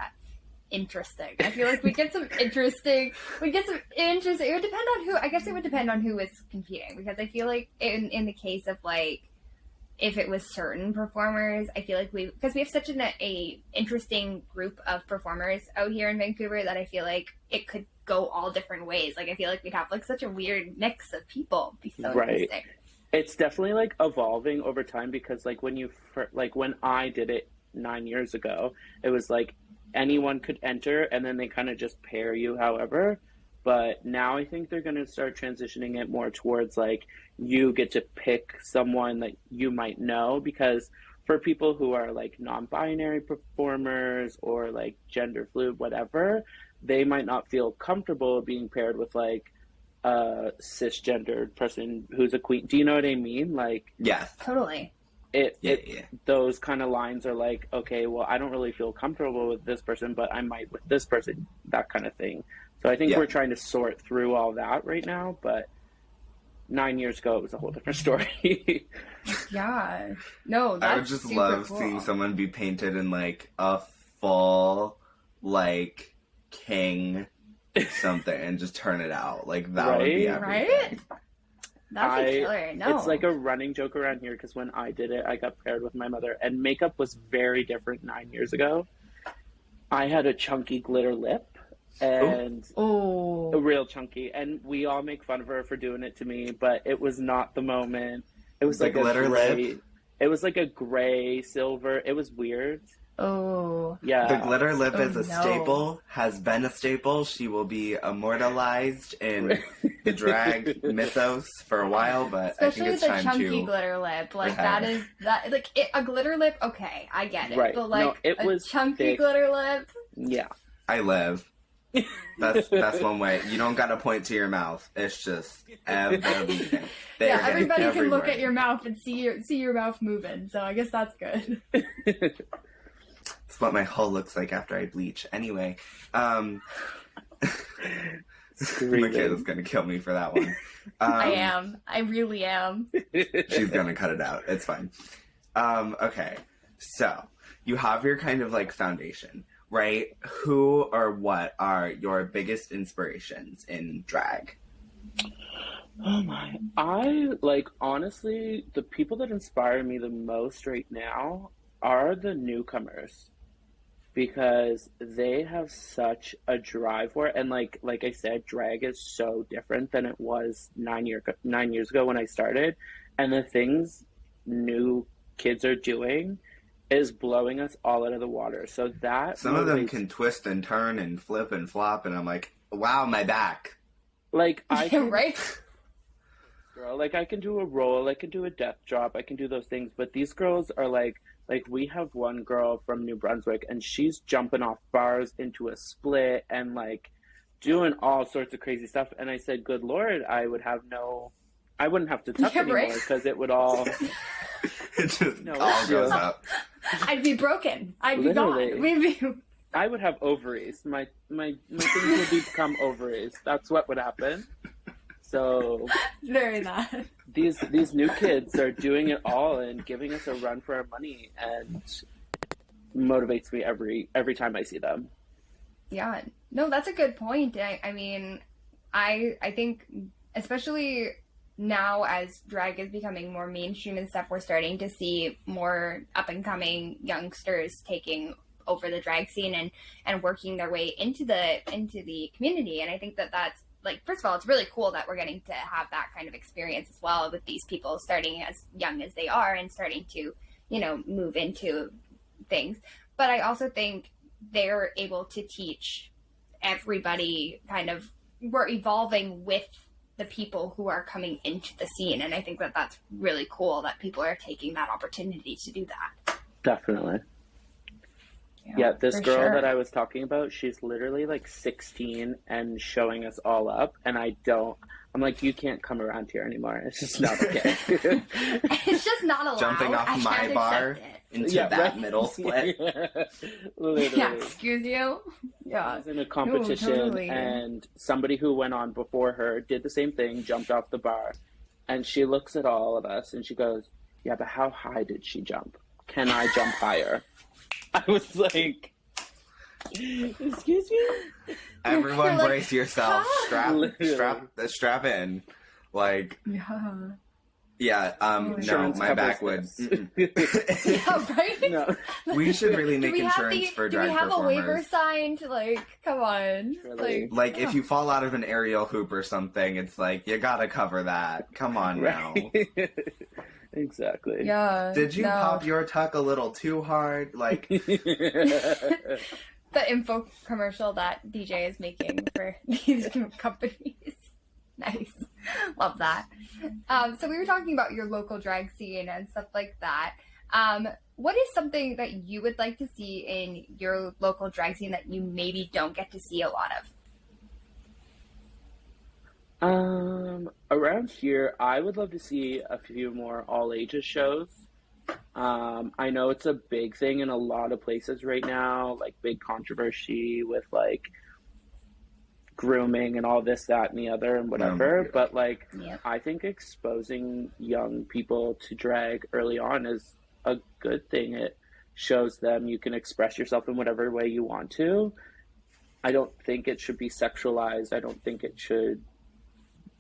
interesting. I feel like we'd get some interesting. It would depend on who. I guess it would depend on who is competing, because I feel like in the case of like, if it was certain performers, I feel like because we have such a interesting group of performers out here in Vancouver, that I feel like it could go all different ways. Like, I feel like we'd have like such a weird mix of people. It'd be so interesting. It's definitely like evolving over time, because like when I did it 9 years ago, it was like anyone could enter, and then they kind of just pair you however. But now I think they're going to start transitioning it more towards like you get to pick someone that you might know, because for people who are like non-binary performers or like gender fluid, whatever, they might not feel comfortable being paired with like a cisgendered person who's a queen. Do you know what I mean? Like, yeah, totally. Those kind of lines are like, okay, well, I don't really feel comfortable with this person, but I might with this person, that kind of thing. So I think we're trying to sort through all that right now, but 9 years ago, it was a whole different story. Yeah. No, that's I would just love cool. seeing someone be painted in like a full, like, king something and just turn it out. Like, that would be everything. Right? That'd be killer. No. It's like a running joke around here, because when I did it, I got paired with my mother, and makeup was very different 9 years ago. I had a chunky glitter lip. And a real chunky, and we all make fun of her for doing it to me, but it was not the moment. It was like a glitter lip. It was like a gray silver. It was weird. Oh yeah, the glitter lip is a staple. Has been a staple. She will be immortalized in the drag mythos for a while, but especially I think it's the time chunky to glitter lip. Like a glitter lip. Okay, I get it. Right. But like it was chunky thick. glitter lip. Yeah, I live. That's one way. You don't gotta point to your mouth. It's just everything. Everybody can look at your mouth and see your mouth moving. So I guess that's good. It's what my hull looks like after I bleach. Anyway, my kid is gonna kill me for that one. I am. I really am. She's gonna cut it out. It's fine. Okay, so you have your kind of like foundation. Right? Who or what are your biggest inspirations in drag? Oh my. Honestly, the people that inspire me the most right now are the newcomers, because they have such a drive for it. And like I said, drag is so different than it was 9 years ago when I started. And the things new kids are doing is blowing us all out of the water. So that some of them can twist and turn and flip and flop, and I'm like, wow, my back. Like I can, right? Girl, like I can do a roll, I can do a death drop, I can do those things, but these girls are like we have one girl from New Brunswick, and she's jumping off bars into a split and like doing all sorts of crazy stuff. And I said, good Lord, I wouldn't have to touch anymore, because it would all it just all goes up. I'd be broken. I'd be Literally. gone. I would have ovaries. My things would become ovaries. That's what would happen. So Very that. these new kids are doing it all and giving us a run for our money, and motivates me every time I see them. Yeah, no, that's a good point. I mean, I think especially now as drag is becoming more mainstream and stuff, we're starting to see more up and coming youngsters taking over the drag scene and working their way into the community. And I think that that's, like, first of all, it's really cool that we're getting to have that kind of experience as well, with these people starting as young as they are and starting to, you know, move into things. But I also think they're able to teach everybody, kind of, we're evolving with the people who are coming into the scene. And I think that that's really cool that people are taking that opportunity to do that. Definitely. Yeah, this girl that I was talking about, she's literally like 16 and showing us all up, and I'm like, you can't come around here anymore. It's just not okay. It's just not allowed. Jumping off my bar into that middle split. Literally. Yeah, excuse you. Yeah. I was in a competition, totally. And somebody who went on before her did the same thing, jumped off the bar, and she looks at all of us and she goes, yeah, but how high did she jump? Can I jump higher? I was like, excuse me? Everyone You're brace yourself. Strap in. Like, yeah, no, Insurance my back would. Yeah, right? No. We should really make insurance for do drag we have performers. a waiver signed? Like, come on. Really? Like, if you fall out of an aerial hoop or something, it's like, you gotta cover that. Come on now. Exactly. Yeah. Did you pop your tuck a little too hard? Like, the info commercial that DJ is making for these companies. Nice. Love that. So we were talking about your local drag scene and stuff like that. What is something that you would like to see in your local drag scene that you maybe don't get to see a lot of? Around here, I would love to see a few more all ages shows. I know it's a big thing in a lot of places right now, like big controversy with like grooming and all this, that, and the other, and whatever. But like, I think exposing young people to drag early on is a good thing. It shows them you can express yourself in whatever way you want to. I don't think it should be sexualized. I don't think it should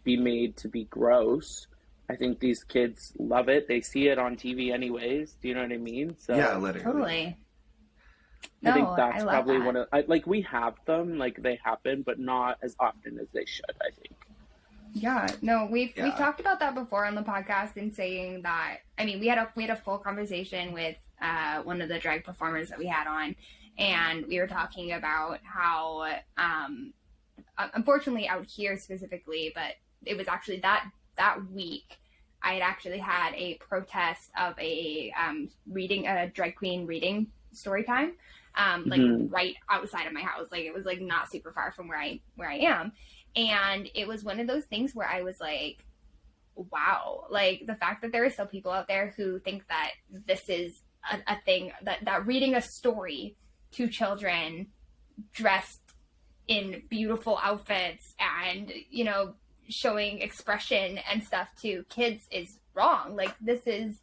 be made to be gross. I think these kids love it. They see it on TV anyways. Do you know what I mean? So yeah, literally. Totally. I think that's I probably that. one of, like, we have them, like they happen, but not as often as they should, I think. Yeah, no, we've talked about that before on the podcast, and saying that, I mean, we had a full conversation with one of the drag performers that we had on, and we were talking about how, unfortunately out here specifically, but it was actually that week, I had actually had a protest of a drag queen reading story time, like right outside of my house. Like, it was like not super far from where I am. And it was one of those things where I was like, wow, like the fact that there are still people out there who think that this is a thing, that reading a story to children dressed in beautiful outfits and, you know, showing expression and stuff to kids is wrong. Like, this is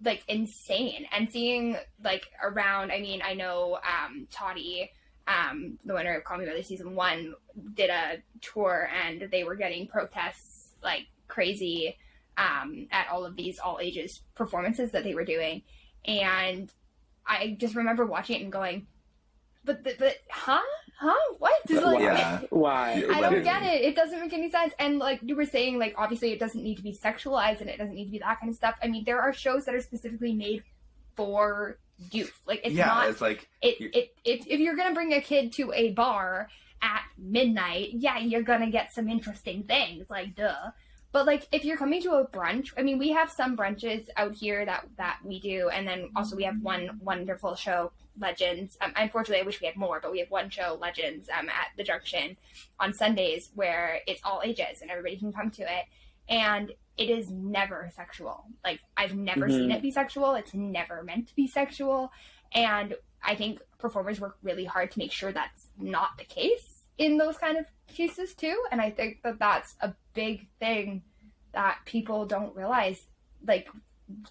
like insane. And seeing like around, I mean, I know Toddy, the winner of Call Me By Their Season 1, did a tour, and they were getting protests like crazy at all of these all ages performances that they were doing. And I just remember watching it and going, but what? Why? I don't get it. It doesn't make any sense. And like you were saying, like, obviously it doesn't need to be sexualized and it doesn't need to be that kind of stuff. I mean, there are shows that are specifically made for youth. Like, it's not. It's like if you're gonna bring a kid to a bar at midnight, yeah, you're gonna get some interesting things. Like, duh. But like, if you're coming to a brunch, I mean, we have some brunches out here that we do, and then also we have one wonderful show, Legends. Unfortunately, I wish we had more, but we have one show, Legends, at the Junction on Sundays, where it's all ages and everybody can come to it, and it is never sexual. Like, I've never seen it be sexual. It's never meant to be sexual, and I think performers work really hard to make sure that's not the case in those kind of cases too. And I think that that's a big thing that people don't realize. Like,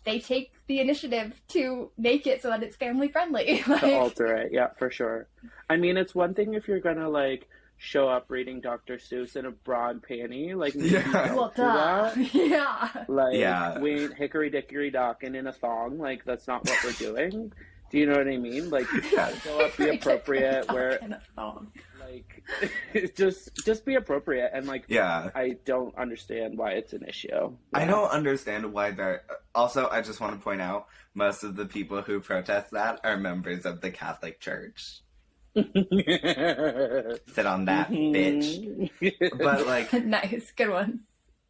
they take the initiative to make it so that it's family friendly. To alter it, yeah, for sure. I mean, it's one thing if you're gonna like show up reading Dr. Seuss in a bra and panty, like Well, duh. Yeah. Like we ain't hickory dickory docking in a thong, like that's not what we're doing. Do you know what I mean? Like, show up, be appropriate, where like just be appropriate, and like I don't understand why it's an issue. I don't understand why they're also. I just want to point out most of the people who protest that are members of the Catholic Church. Sit on that, bitch. But like, nice, good one.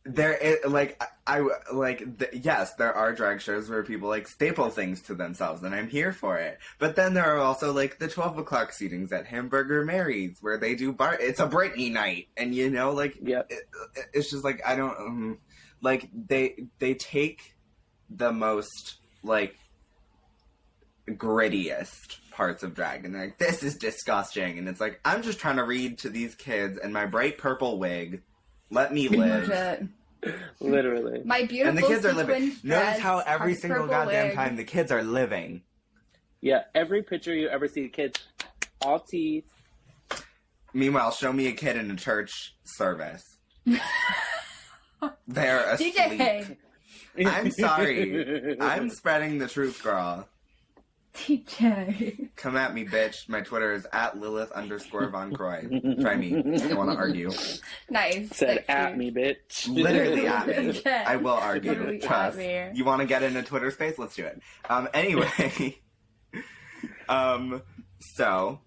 There is yes, there are drag shows where people like staple things to themselves, and I'm here for it. But then there are also like the 12 o'clock seatings at Hamburger Mary's where they do it's a Britney night, and you know, like, it's just like I don't like they take the most like grittiest parts of drag, and they're like, this is disgusting, and it's like, I'm just trying to read to these kids in my bright purple wig. Let me live. Literally. My beautiful and the kids are living. dress, Notice how every single goddamn wig. time the kids are living. Yeah, every picture you ever see, kids, all teeth. Meanwhile, show me a kid in a church service. They're asleep. DJ. I'm sorry. I'm spreading the truth, girl. DJ. Come at me, bitch. My Twitter is @Lilith_Von Croy. Try me. I want to argue. Nice. Said at me, bitch. Literally at me. Okay. I will argue. Literally Trust. at me. You want to get in a Twitter space? Let's do it. Anyway. So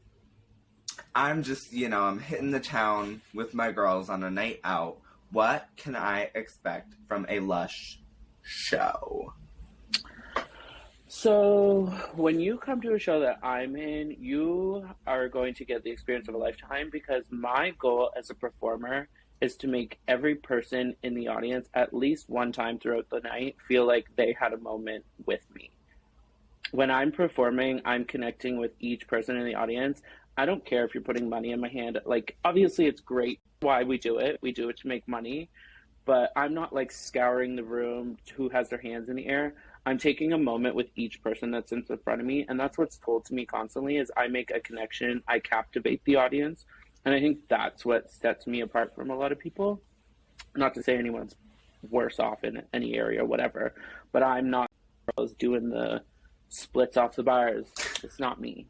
I'm just, I'm hitting the town with my girls on a night out. What can I expect from a Lush show? So, when you come to a show that I'm in, you are going to get the experience of a lifetime, because my goal as a performer is to make every person in the audience at least one time throughout the night feel like they had a moment with me. When I'm performing, I'm connecting with each person in the audience. I don't care if you're putting money in my hand. Like, obviously it's great why we do it. We do it to make money. But I'm not like scouring the room who has their hands in the air. I'm taking a moment with each person that's in front of me, and that's what's told to me constantly is I make a connection, I captivate the audience, and I think that's what sets me apart from a lot of people. Not to say anyone's worse off in any area or whatever, but I'm not doing the splits off the bars. It's not me.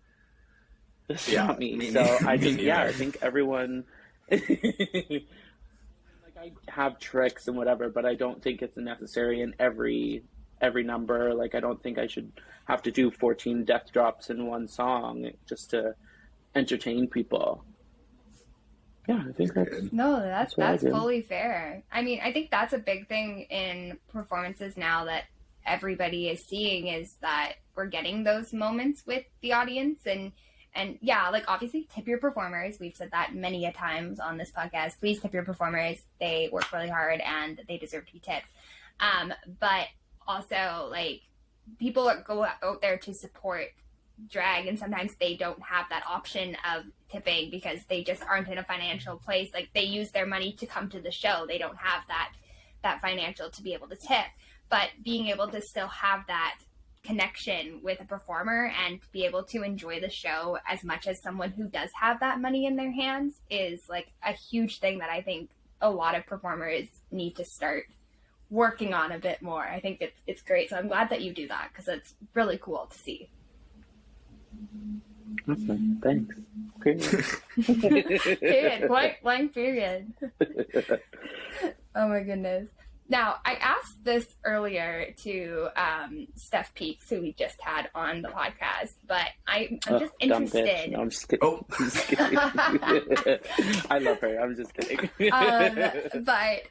It's not me. So I think, I think everyone... like, I have tricks and whatever, but I don't think it's necessary in every number. Like, I don't think I should have to do 14 death drops in one song just to entertain people. Yeah, I think that's fully fair. I mean, I think that's a big thing in performances now that everybody is seeing, is that we're getting those moments with the audience, and yeah, like, obviously tip your performers. We've said that many a times on this podcast. Please tip your performers. They work really hard and they deserve to be tipped. But also, like, people go out there to support drag, and sometimes they don't have that option of tipping because they just aren't in a financial place. Like, they use their money to come to the show. They don't have that financial to be able to tip. But being able to still have that connection with a performer and be able to enjoy the show as much as someone who does have that money in their hands is like a huge thing that I think a lot of performers need to start working on a bit more. I think it's great. So I'm glad that you do that, because it's really cool to see. Awesome. Thanks. Period. Period. Blank period. Oh my goodness. Now, I asked this earlier to Steph Peaks, who we just had on the podcast, but I'm just interested. No, I'm just kidding. Oh. I'm just kidding. I love her. I'm just kidding. But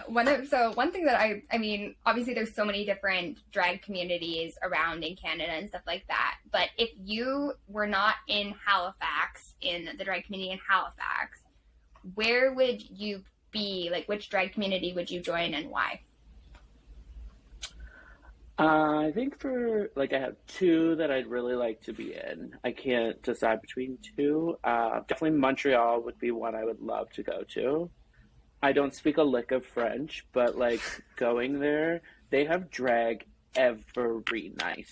one thing that I mean, obviously there's so many different drag communities around in Canada and stuff like that, but if you were not in Halifax, in the drag community in Halifax, where would you be? Like, which drag community would you join and why? I think for like I have two that I'd really like to be in. I can't decide between two. Definitely Montreal would be one I would love to go to. I don't speak a lick of French, but like going there, they have drag every night.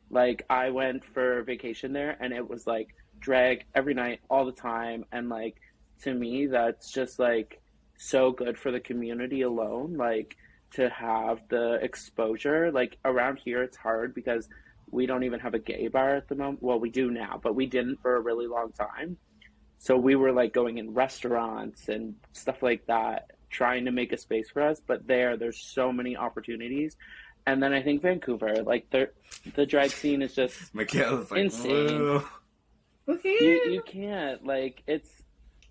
Like I went for vacation there and it was like drag every night all the time, and like to me that's just like so good for the community alone, like to have the exposure. Like around here it's hard because we don't even have a gay bar at the moment. Well, we do now, but we didn't for a really long time. So we were like going in restaurants and stuff like that, trying to make a space for us. But there's so many opportunities. And then I think Vancouver, like the drag scene is just Michaela's like, insane. whoa. You can't, like, it's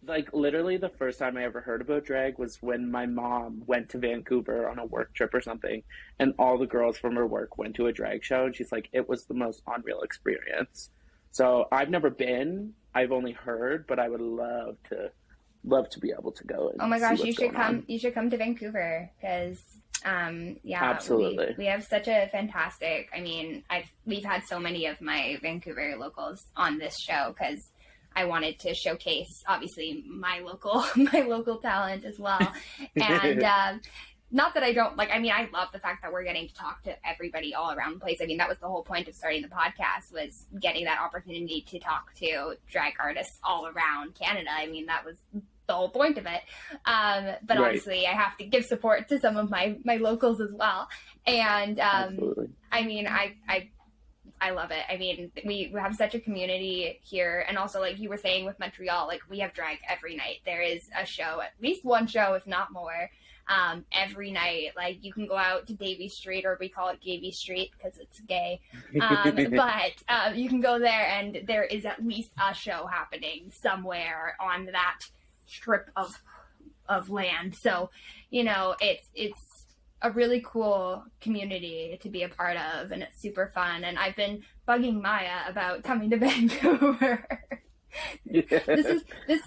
like literally the first time I ever heard about drag was when my mom went to Vancouver on a work trip or something, and all the girls from her work went to a drag show, and she's like, it was the most unreal experience. So I've never been, I've only heard, but I would love to be able to go. And Oh my gosh, see you what's should going come. on. You should come to Vancouver because, yeah, Absolutely. we have such a fantastic. I mean, we've had so many of my Vancouver locals on this show because I wanted to showcase, obviously, my local talent as well, and. Not that I don't like, I mean, I love the fact that we're getting to talk to everybody all around the place. I mean, that was the whole point of starting the podcast, was getting that opportunity to talk to drag artists all around Canada. I mean, that was the whole point of it. But Right. obviously I have to give support to some of my locals as well. And, Absolutely. I mean, I love it. I mean, we have such a community here. And also, like you were saying with Montreal, like we have drag every night. There is a show, at least one show, if not more, every night. Like you can go out to Davie Street, or we call it Gavy Street because it's gay. But you can go there and there is at least a show happening somewhere on that strip of land. So, you know, it's a really cool community to be a part of, and it's super fun. And I've been bugging Maya about coming to Vancouver. This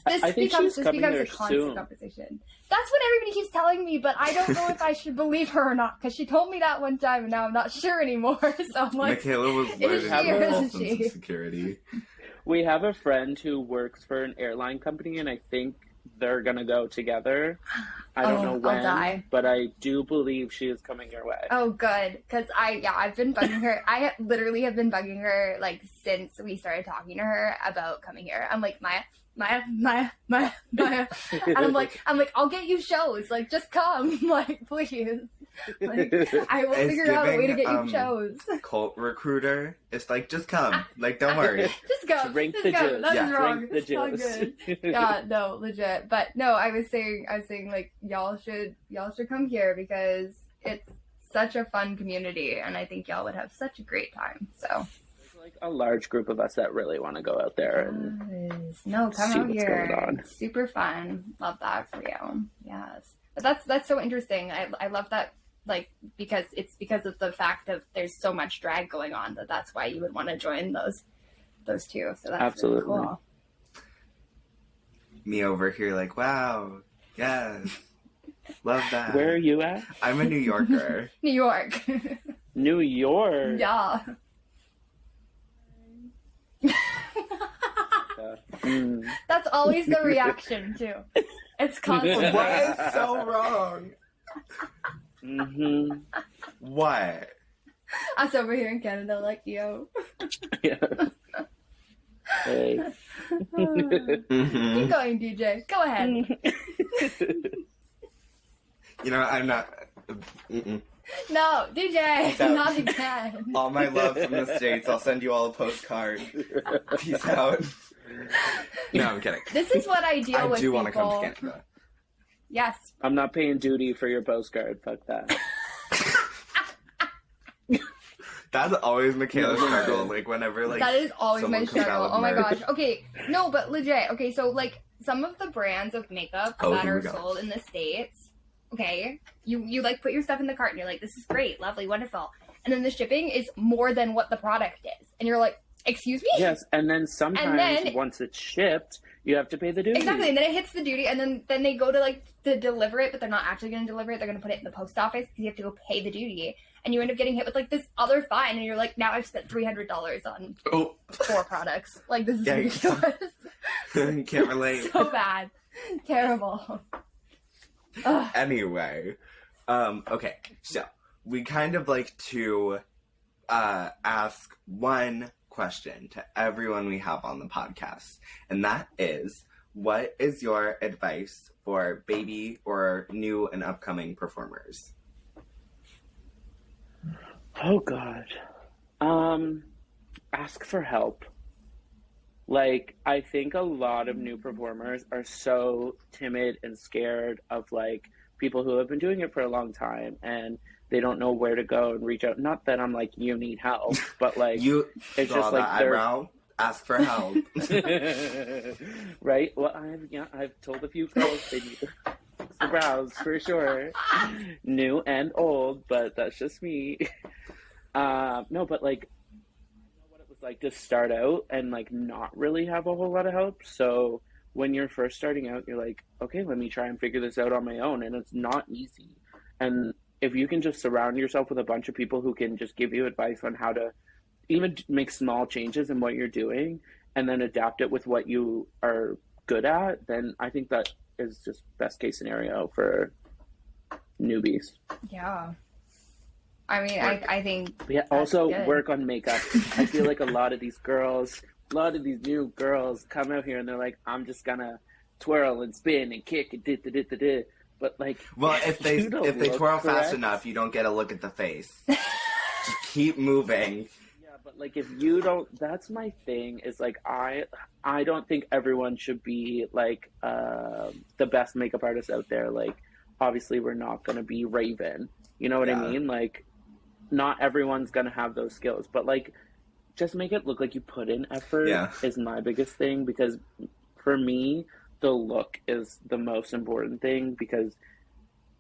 I think becomes she's coming a there constant soon. conversation. That's what everybody keeps telling me, but I don't know if I should believe her or not, because she told me that one time and now I'm not sure anymore. So I'm like, Michaela was is learning she or the isn't sense she? of security. We have a friend who works for an airline company, and I think they're gonna go together. I don't know I'll when, die. but I do believe she is coming your way. Oh, good. Because I've been bugging her. I literally have been bugging her, like, since we started talking to her about coming here. I'm like, Maya. And I'm like, I'll get you shows. Like, just come. Like, please. Like, I will It's figure out a way to giving, get you shows. Cult recruiter. It's like, just come. Like, don't worry. Just go. Drink Just the go. juice. That's Yeah. wrong. Drink the It's not juice. good. Yeah, no, legit. But no, I was saying like y'all should come here because it's such a fun community, and I think y'all would have such a great time. So There's like a large group of us that really want to go out there and no, come see out what's here. going on. It's super fun. Love that for you. Yes, but that's so interesting. I love that. Like, because of the fact of there's so much drag going on, that's why you would want to join those two. So that's Absolutely. really cool. Me over here like, wow, yes. Love that. Where are you at? I'm a New Yorker. New York. New York. Yeah. Mm. That's always the reaction too. It's constant. What is so wrong? Mm-hmm. What? Us over here in Canada, like, yo. Yeah. Hey. Mhm. Keep going, DJ. Go ahead. You know, I'm not. Mm-mm. No, DJ, So- not again. All my love from the States. I'll send you all a postcard. Peace out. No, I'm kidding. This is what I deal I with do people. want to come to Canada. Yes. I'm not paying duty for your postcard. Fuck that. That's always Michaela's struggle. Like, whenever, like, That is always my someone comes out struggle. with Oh my merch. gosh. Okay, no, but legit. Okay, so like some of the brands of makeup Oh, that here are we go. sold in the States, okay, you like put your stuff in the cart and you're like, this is great, lovely, wonderful. And then the shipping is more than what the product is. And you're like, excuse me? Yes, and then sometimes then- once it's shipped, you have to pay the duty. Exactly, and then it hits the duty, and then they go to like to deliver it, but they're not actually going to deliver it. They're going to put it in the post office because you have to go pay the duty. and you end up getting hit with like this other fine, and you're like, now I've spent $300 on 4 products. Like, this is ridiculous. Can't relate. So bad. Terrible. Ugh. Anyway, okay, so we kind of like to ask one question to everyone we have on the podcast, and that is, what is your advice for baby or new and upcoming performers? Oh God. Ask for help. Like, I think a lot of new performers are so timid and scared of like people who have been doing it for a long time, and they don't know where to go and reach out. Not that I'm like, you need help, but like, it's just like eyebrow. Ask for help. Right? Well, I've told a few girls they need to fix the brows for sure, new and old, but that's just me. No, but like, I know what it was like to start out and like not really have a whole lot of help. So when you're first starting out, you're like, okay, let me try and figure this out on my own, and it's not easy. And if you can just surround yourself with a bunch of people who can just give you advice on how to even make small changes in what you're doing and then adapt it with what you are good at, then I think that is just best case scenario for newbies. Yeah. I mean, I think... Yeah, also work on makeup. I feel like a lot of these new girls come out here and they're like, I'm just gonna twirl and spin and kick and da-da-da-da-da. But like... Well, if they twirl fast enough, you don't get a look at the face. Just keep moving. But like, if you don't, that's my thing, is like, I don't think everyone should be like the best makeup artist out there. Like, obviously we're not going to be Raven, you know what I mean? Like, not everyone's going to have those skills, but like, just make it look like you put in effort is my biggest thing, because for me, the look is the most important thing, because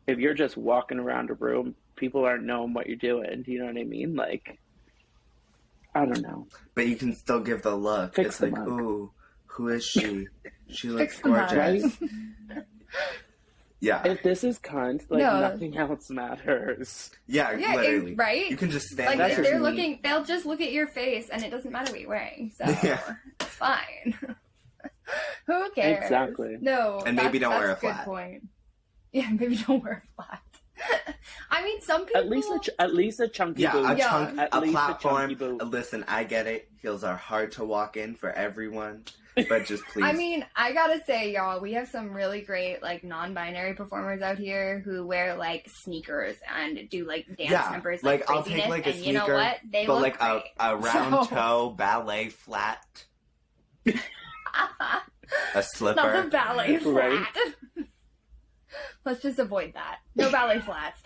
if you're just walking around a room, people aren't knowing what you're doing. Do you know what I mean? Like, I don't know. But you can still give the look. It's like, ooh, who is she? She looks gorgeous. Right? Yeah. If this is cunt, like, nothing else matters. Yeah, literally. Right? You can just stand like, there. if they're looking, they'll just look at your face, and it doesn't matter what you're wearing. So, it's fine. Who cares? Exactly. No. And maybe don't wear a flat. Good point. Yeah, maybe don't wear a flat. I mean, some people... At least a chunky boot. A platform. Listen, I get it. Heels are hard to walk in for everyone. But just please. I mean, I gotta say, y'all, we have some really great, like, non-binary performers out here who wear, like, sneakers and do, like, dance numbers, like I'll take, like, a sneaker, you know what? They but, look like, great. a round toe ballet flat. A slipper. Not the ballet flat. Right? Let's just avoid that. No ballet flats.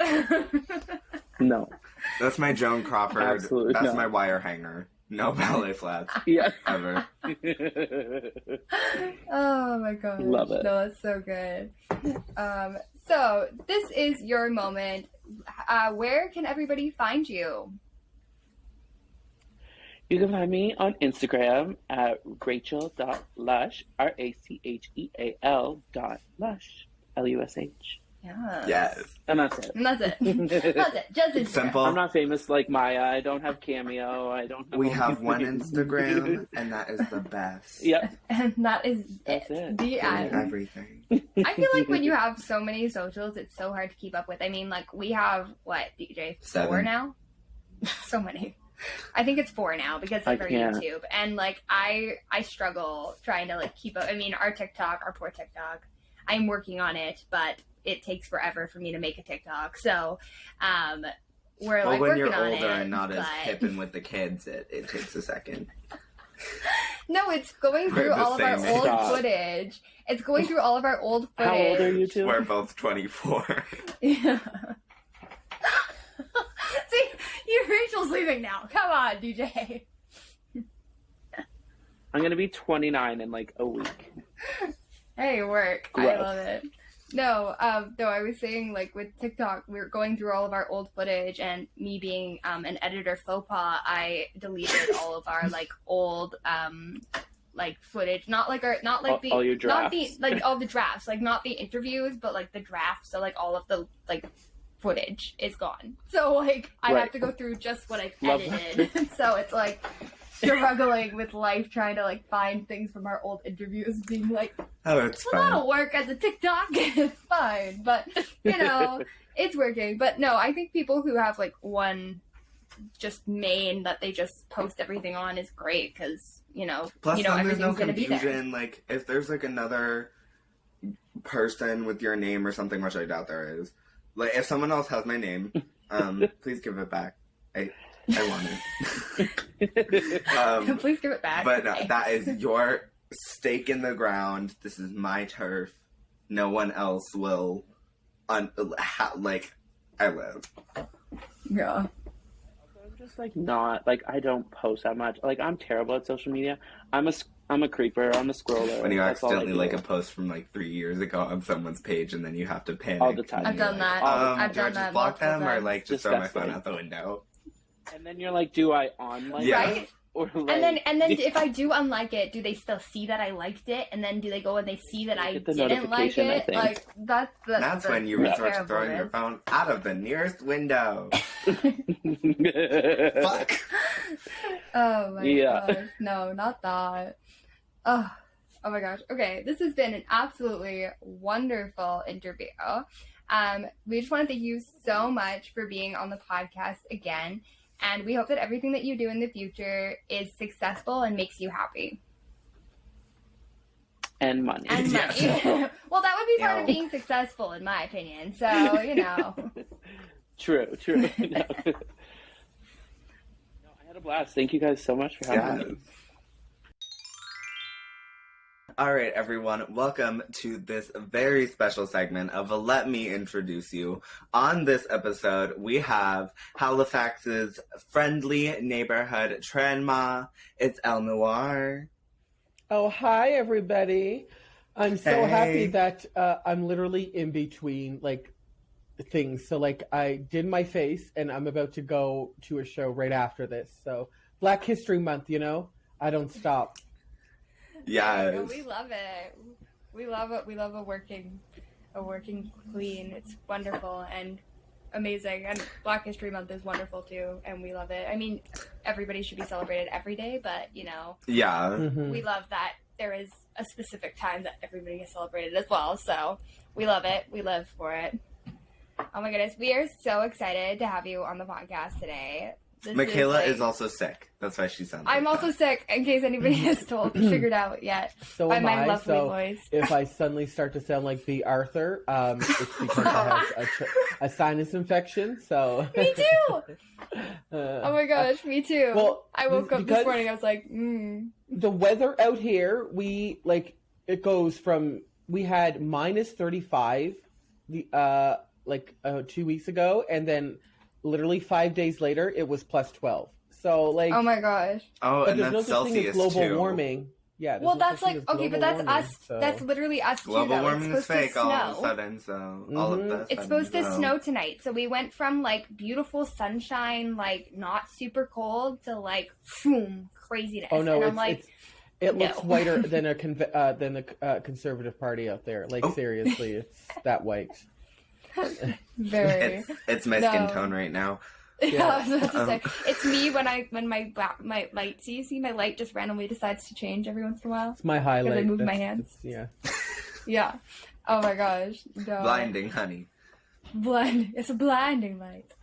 No. That's my Joan Crawford. Absolutely That's not. my wire hanger. No ballet flats. Yeah. Ever. Oh my god. Love it. No, that's so good. So this is your moment. Where can everybody find you? You can find me on Instagram at Racheal.Lush, RACHEAL.Lush, LUSH. Yeah. Yes. And that's it. And that's it. That's it. Just Instagram. Simple. I'm not famous like Maya. I don't have Cameo. I don't have We all have these one things. Instagram, and that is the best. Yep. And that's That's it. The end. Everything. I feel like when you have so many socials, it's so hard to keep up with. I mean, like, we have, what, DJ? 4 7 now? So many. I think it's 4 now because of our can't. YouTube. And, like, I struggle trying to, like, keep up. I mean, our poor TikTok, I'm working on it, but it takes forever for me to make a TikTok. So, we're, like, when working you're on older it, and not as but... hip and with the kids, it takes a second. No, it's going through We're the all of our same old age. footage. It's going through all of our old footage. How old are you two? We're both 24. Yeah. See, Rachel's leaving now. Come on, DJ. I'm going to be 29 in like a week. Hey, work. Gross. I love it. No, though I was saying, like, with TikTok, we were going through all of our old footage, and me being an editor faux pas, I deleted all of our, like, old, like, footage. Not like our, not like All your drafts. not the, like, all the drafts. Like, not the interviews, but, like, the drafts. So, like, all of the, like, footage is gone. So like I have to go through just what I've edited. So it's like struggling with life, trying to like find things from our old interviews, being like, oh, it's a lot of work as a TikTok. It's fine, but you know, it's working. But no, I think people who have like one just main that they just post everything on is great, because plus then there's no everything's gonna be there. confusion. Like if there's like another person with your name or something, which I doubt there is. Like if someone else has my name, please give it back. I want it. Please give it back. But no, that is your stake in the ground. This is my turf. No one else will. I live. Yeah. I'm just like not like I don't post that much. Like I'm terrible at social media. I'm a creeper. I'm a scroller. When you accidentally like a post from like 3 years ago on someone's page, and then you have to panic. All the time. I've done that. I've done that. Block them or like just throw my phone out the window. And then you're like, do I unlike it? Or like, and then if I do unlike it, do they still see that I liked it? And then do they go and they see that I didn't like it? Like that's when you resort to throwing your phone out of the nearest window. Fuck. Oh my gosh. No, not that. Oh my gosh. Okay, this has been an absolutely wonderful interview. We just want to thank you so much for being on the podcast again. And we hope that everything that you do in the future is successful and makes you happy. And money. And money. Yeah. Well, that would be part of being successful, in my opinion. So, True. No. I had a blast. Thank you guys so much for having me. All right, everyone. Welcome to this very special segment of Let Me Introduce You. On this episode, we have Halifax's friendly neighborhood trendma. It's Elle Noir. Oh, hi, everybody. I'm so happy that I'm literally in between, like, things. So, like, I did my face, and I'm about to go to a show right after this. So, Black History Month, I don't stop. Yes. We love it. We love it. We love a working queen. It's wonderful and amazing. And Black History Month is wonderful too, and we love it. I mean, everybody should be celebrated every day, but yeah, we love that there is a specific time that everybody gets celebrated as well. So we love it. We live for it. Oh my goodness, we are so excited to have you on the podcast today. Michaela is also sick. That's why she sounds I'm also sick, in case anybody has figured out yet. So by am my I. lovely So voice. if I suddenly start to sound like B. Arthur, it's because I have a sinus infection. So Me too! Oh my gosh, me too. Well, I woke up this morning, I was like, The weather out here, it goes from, we had minus 35 2 weeks ago, and then literally 5 days later, it was plus 12. So, like... Oh my gosh. Oh, and there's that's no such thing as Celsius, global warming. Yeah. Well, that's like, okay, but that's warming, us. So. That's literally us global too, though. warming is fake all of a snow. sudden, so all of this. It's supposed to snow tonight. So we went from, like, beautiful sunshine, like, not super cold, to, like, boom, craziness. Oh, no, and I'm like... It looks whiter than the Conservative Party out there. Like, seriously, it's that white. Very. It's my skin tone right now. Yeah, I was about to say. It's me when my light. So you see, my light just randomly decides to change every once in a while. It's my highlight. I move my hands. Yeah. Yeah. Oh my gosh. No. Blinding, honey. It's a blinding light.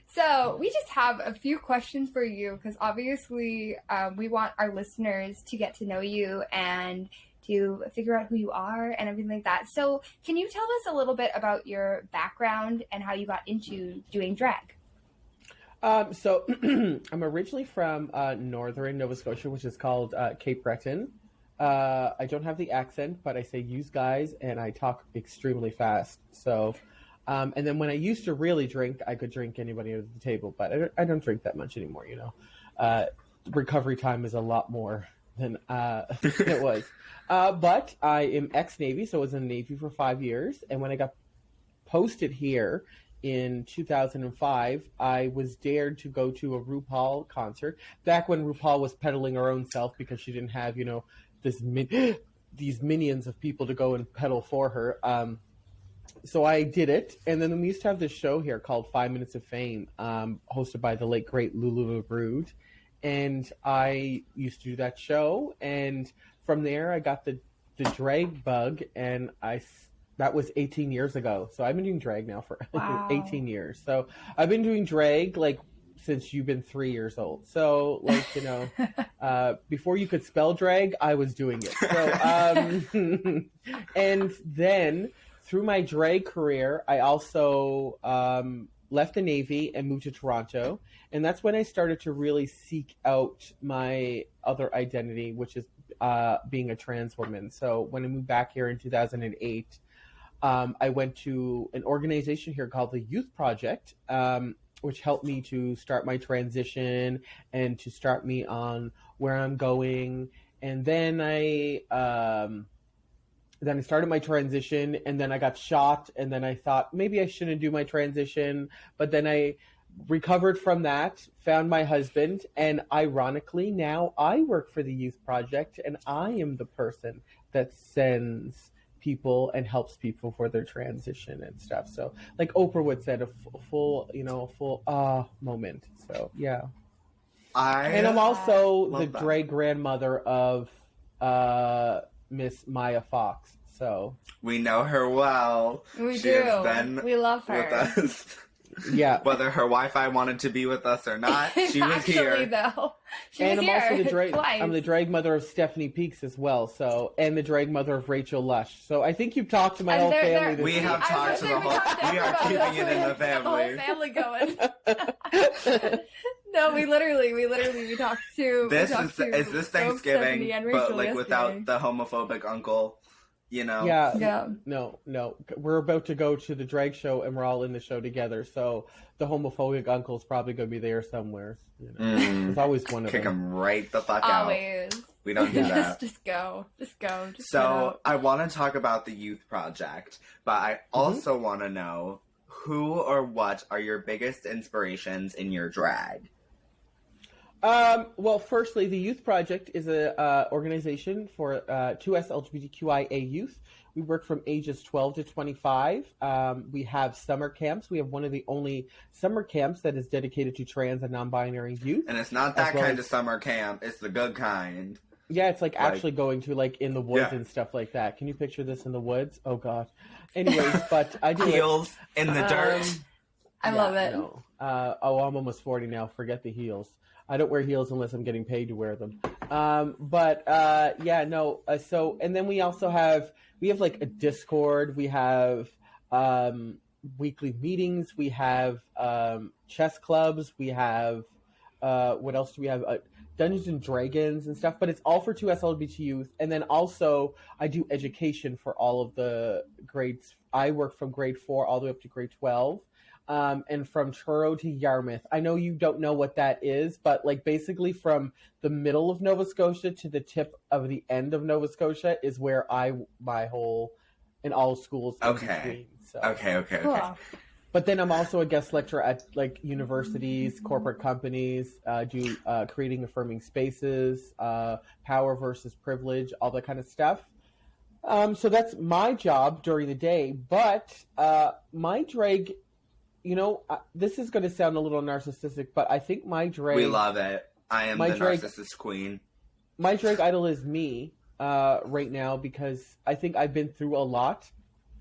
So we just have a few questions for you, because obviously we want our listeners to get to know you and to figure out who you are and everything like that. So can you tell us a little bit about your background and how you got into doing drag? So I'm originally from northern Nova Scotia, which is called Cape Breton. I don't have the accent, but I say "yous guys," and I talk extremely fast. So, and then when I used to really drink, I could drink anybody at the table, but I don't drink that much anymore. Recovery time is a lot more than it was. But I am ex-Navy, so I was in the Navy for 5 years. And when I got posted here in 2005, I was dared to go to a RuPaul concert. Back when RuPaul was peddling her own self because she didn't have, these minions of people to go and peddle for her. So I did it, and then we used to have this show here called 5 Minutes of Fame, hosted by the late great Lulu LaBrood, and I used to do that show, and from there I got the drag bug, and that was 18 years ago. So I've been doing drag now for Wow. 18 years. So I've been doing drag like since you've been 3 years old. So like, you know, before you could spell drag, I was doing it. So, and then through my drag career, I also left the Navy and moved to Toronto. And that's when I started to really seek out my other identity, which is being a trans woman. So when I moved back here in 2008, I went to an organization here called the Youth Project, which helped me to start my transition and to start me on where I'm going. And then I started my transition, and then I got shot, and then I thought maybe I shouldn't do my transition, but then I recovered from that, found my husband, and ironically now I work for the Youth Project, and I am the person that sends people and helps people for their transition and stuff. So like Oprah would said, a full moment. So yeah. And I'm also the great grandmother of Miss Maya Fox. So we know her well. We She do. has been We love her. with us. Yeah. Whether her Wi-Fi wanted to be with us or not, she was Actually, here. though, she And was I'm here also the drag. twice. I'm the drag mother of Stephanie Peaks as well. So, and the drag mother of Racheal Lush. So I think you've talked to my And whole they're- family. they're- We have I talked was to gonna the say, whole. talked We are about keeping it in the The whole family. family going. No, we literally talked to. This we talked to is this both Stephanie Thanksgiving, and but Rachel like yesterday. without the homophobic uncle. You know. Yeah. Yeah. No. We're about to go to the drag show, and we're all in the show together. So the homophobic uncle's probably going to be there somewhere. You know? There's always one of Kick them. him right the fuck out. Always. We don't do that. Just go. Just get So out. I want to talk about the Youth Project, but I also want to know who or what are your biggest inspirations in your drag? Well, firstly, the Youth Project is a organization for 2S LGBTQIA youth. We work from ages 12 to 25. We have summer camps. We have one of the only summer camps that is dedicated to trans and non-binary youth. And it's not that well kind as- of summer camp. It's the good kind. Yeah, it's like actually going to like in the woods Yeah. and stuff like that. Can you picture this in the woods? Oh God. Anyways, but I do Heels in the dirt. I love it. No. I'm almost 40 now. Forget the heels. I don't wear heels unless I'm getting paid to wear them. So, and then we also have like a Discord. We have weekly meetings. We have chess clubs. We have what else do we have? Dungeons and Dragons and stuff. But it's all for 2S LGBT youth. And then also I do education for all of the grades. I work from grade 4 all the way up to grade 12. And from Truro to Yarmouth. I know you don't know what that is, but like basically from the middle of Nova Scotia to the tip of the end of Nova Scotia is where my whole in all schools. In Okay. between, so. Okay. Cool. But then I'm also a guest lecturer at like universities, corporate companies, do creating affirming spaces, power versus privilege, all that kind of stuff. So that's my job during the day. But my drag. You know, this is going to sound a little narcissistic, but I think my drag... We love it. I am the drag- narcissist queen. My drag idol is me right now because I think I've been through a lot.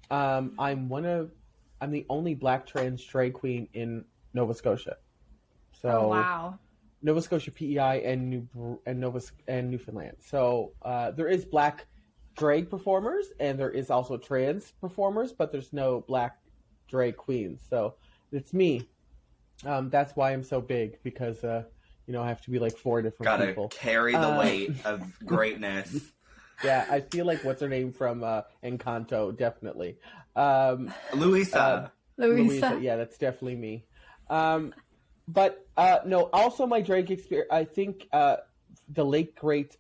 I'm the only Black trans drag queen in Nova Scotia. So Oh, wow. Nova Scotia, PEI, and Newfoundland. So there is Black drag performers, and there is also trans performers, but there's no Black drag queens. So it's me. That's why I'm so big, because I have to be like 4 different Gotta people. carry the weight of greatness. Yeah, I feel like what's her name from Encanto, definitely. Louisa. Louisa. Yeah, that's definitely me. But no, also my drag experience. I think the late great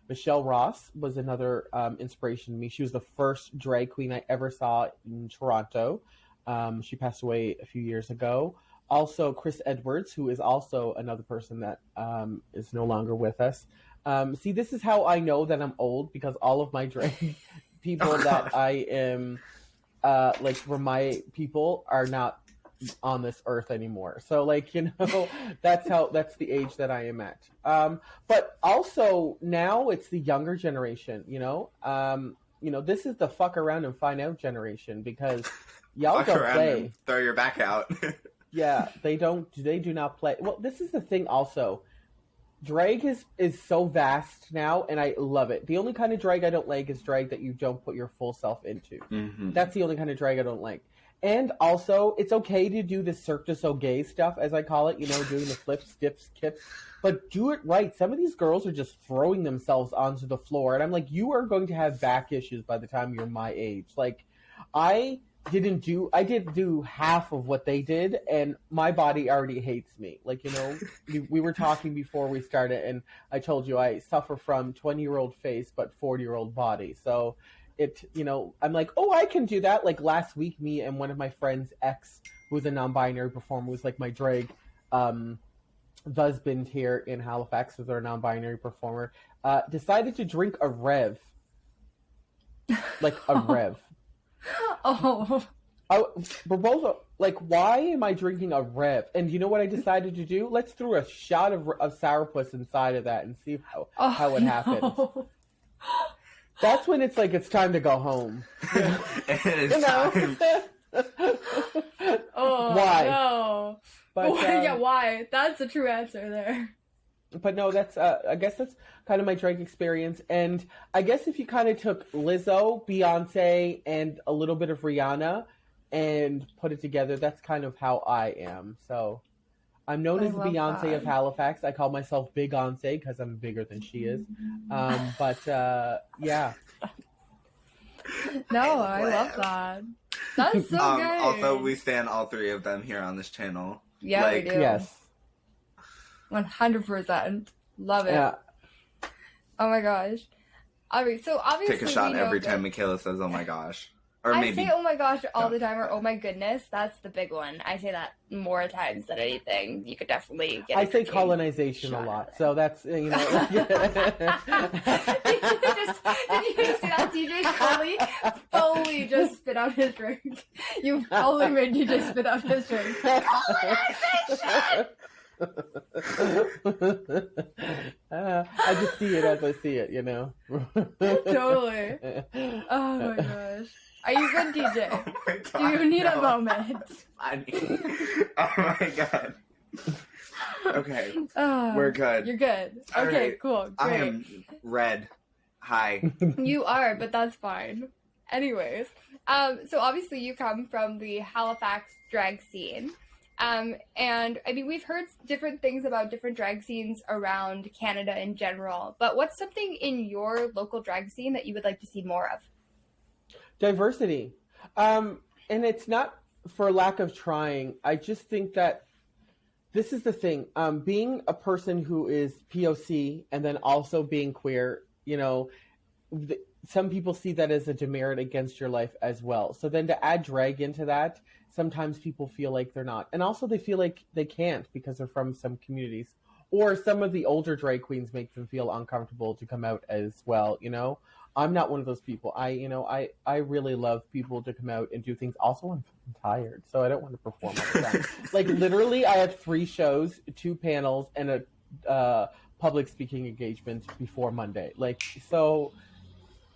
Michelle Ross was another inspiration to me. She was the first drag queen I ever saw in Toronto. She passed away a few years ago. Also, Chris Edwards, who is also another person that is no longer with us. See, this is how I know that I'm old, because all of my drag people that I am like where my people are not on this earth anymore. So like, you know, that's the age that I am at. But also now it's the younger generation, you know. This is the fuck around and find out generation, because y'all don't play. And throw your back out. Yeah, they do not play. Well, this is the thing also. Drag is so vast now, and I love it. The only kind of drag I don't like is drag that you don't put your full self into. Mm-hmm. That's the only kind of drag I don't like. And also, it's okay to do the Cirque du Soleil stuff, as I call it, you know, doing the flips, dips, kips, but do it right. Some of these girls are just throwing themselves onto the floor, and I'm like, you are going to have back issues by the time you're my age. Like, I did do half of what they did, and my body already hates me. Like, you know, we were talking before we started, and I told you I suffer from 20-year-old face but 40-year-old body. So it, you know, I'm like, oh, I can do that. Like last week, me and one of my friends' ex, who was a non-binary performer, was like my drag husband here in Halifax, was our non-binary performer, decided to drink a Rev. Like a Rev. Oh. We're both like, why am I drinking a Rev? And you know what I decided to do? Let's throw a shot of sourpuss inside of that and see how it happened. That's when it's like, it's time to go home. Time. Oh, why? No. But, yeah, why? That's the true answer there. But no, that's I guess that's kind of my drag experience. And I guess if you kind of took Lizzo, Beyonce, and a little bit of Rihanna and put it together, that's kind of how I am. So I'm known as Beyonce of Halifax. I call myself Big Once because I'm bigger than she is. But yeah. No, I love that. That's so good. Also, we stand all three of them here on this channel. Yeah, we do. Yes. 100%. Love it. Yeah. Oh my gosh. All right, so obviously Take a shot we know every that- time Michaela says, "Oh my gosh," or I maybe say "oh my gosh" all the time, or "oh my goodness." That's the big one. I say that more times than anything. You could definitely get. I say colonization a lot, so that's, you know. Did you see that DJ fully just spit out his drink? You fully made DJ spit out his drink. Colonization! I just see it as I see it, you know. Totally. Oh my gosh. Are you good, DJ? Oh my God, Do you need a no. moment? Funny. Oh my God. Okay, Oh, we're good. You're good. All Okay, right. cool. I Great. am red. Hi. You are, but that's fine. Anyways, so obviously you come from the Halifax drag scene. And I mean, we've heard different things about different drag scenes around Canada in general, but what's something in your local drag scene that you would like to see more of? Diversity. And it's not for lack of trying. I just think that this is the thing. Being a person who is POC and then also being queer, you know, some people see that as a demerit against your life as well. So then to add drag into that, sometimes people feel like they're not. And also they feel like they can't because they're from some communities. Or some of the older drag queens make them feel uncomfortable to come out as well, you know? I'm not one of those people. I really love people to come out and do things. Also, I'm tired, so I don't want to perform all the time. Like, literally, I have 3 shows, 2 panels, and a public speaking engagement before Monday. Like, so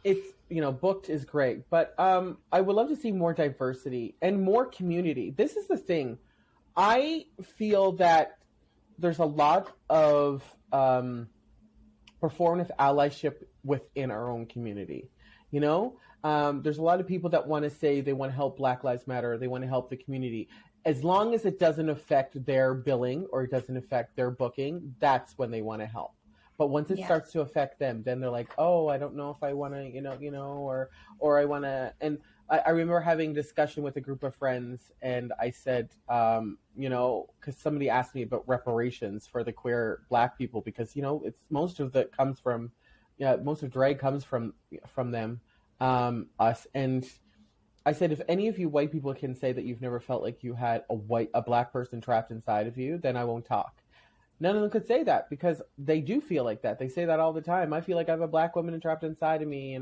it's, you know, booked is great. But I would love to see more diversity and more community. This is the thing. I feel that there's a lot of performative allyship within our own community. You know, there's a lot of people that want to say they want to help Black Lives Matter, they want to help the community. As long as it doesn't affect their billing or it doesn't affect their booking, that's when they want to help. But once it starts to affect them, then they're like, oh, I don't know if I want to, or I want to. And I remember having a discussion with a group of friends, and I said, because somebody asked me about reparations for the queer Black people, because, you know, it's most of drag comes from them, us. And I said, if any of you white people can say that you've never felt like you had a Black person trapped inside of you, then I won't talk. None of them could say that because they do feel like that. They say that all the time. I feel like I have a Black woman trapped inside of me,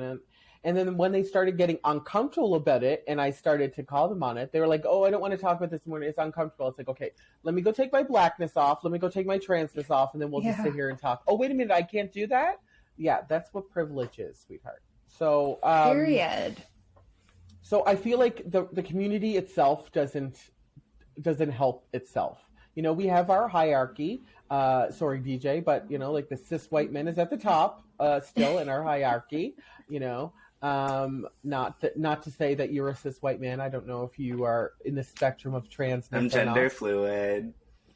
And then when they started getting uncomfortable about it, and I started to call them on it, they were like, "Oh, I don't want to talk about this morning. It's uncomfortable." It's like, okay, let me go take my blackness off. Let me go take my transness off, and then we'll just sit here and talk. Oh, wait a minute, I can't do that? Yeah, that's what privilege is, sweetheart. So, period. So I feel like the community itself doesn't help itself. You know, we have our hierarchy. Sorry, DJ, but you know, like the cis white men is at the top still in our hierarchy. You know, not to say that you're a cis white man. I don't know if you are in the spectrum of trans. I'm gender fluid.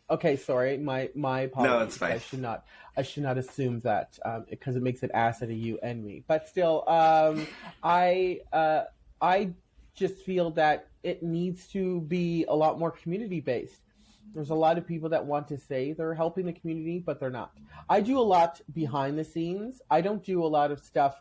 Okay, sorry, my apologies. No, it's fine. I should not assume that because it makes it ass out of you and me. But still, I just feel that it needs to be a lot more community based. There's a lot of people that want to say they're helping the community, but they're not. I do a lot behind the scenes. I don't do a lot of stuff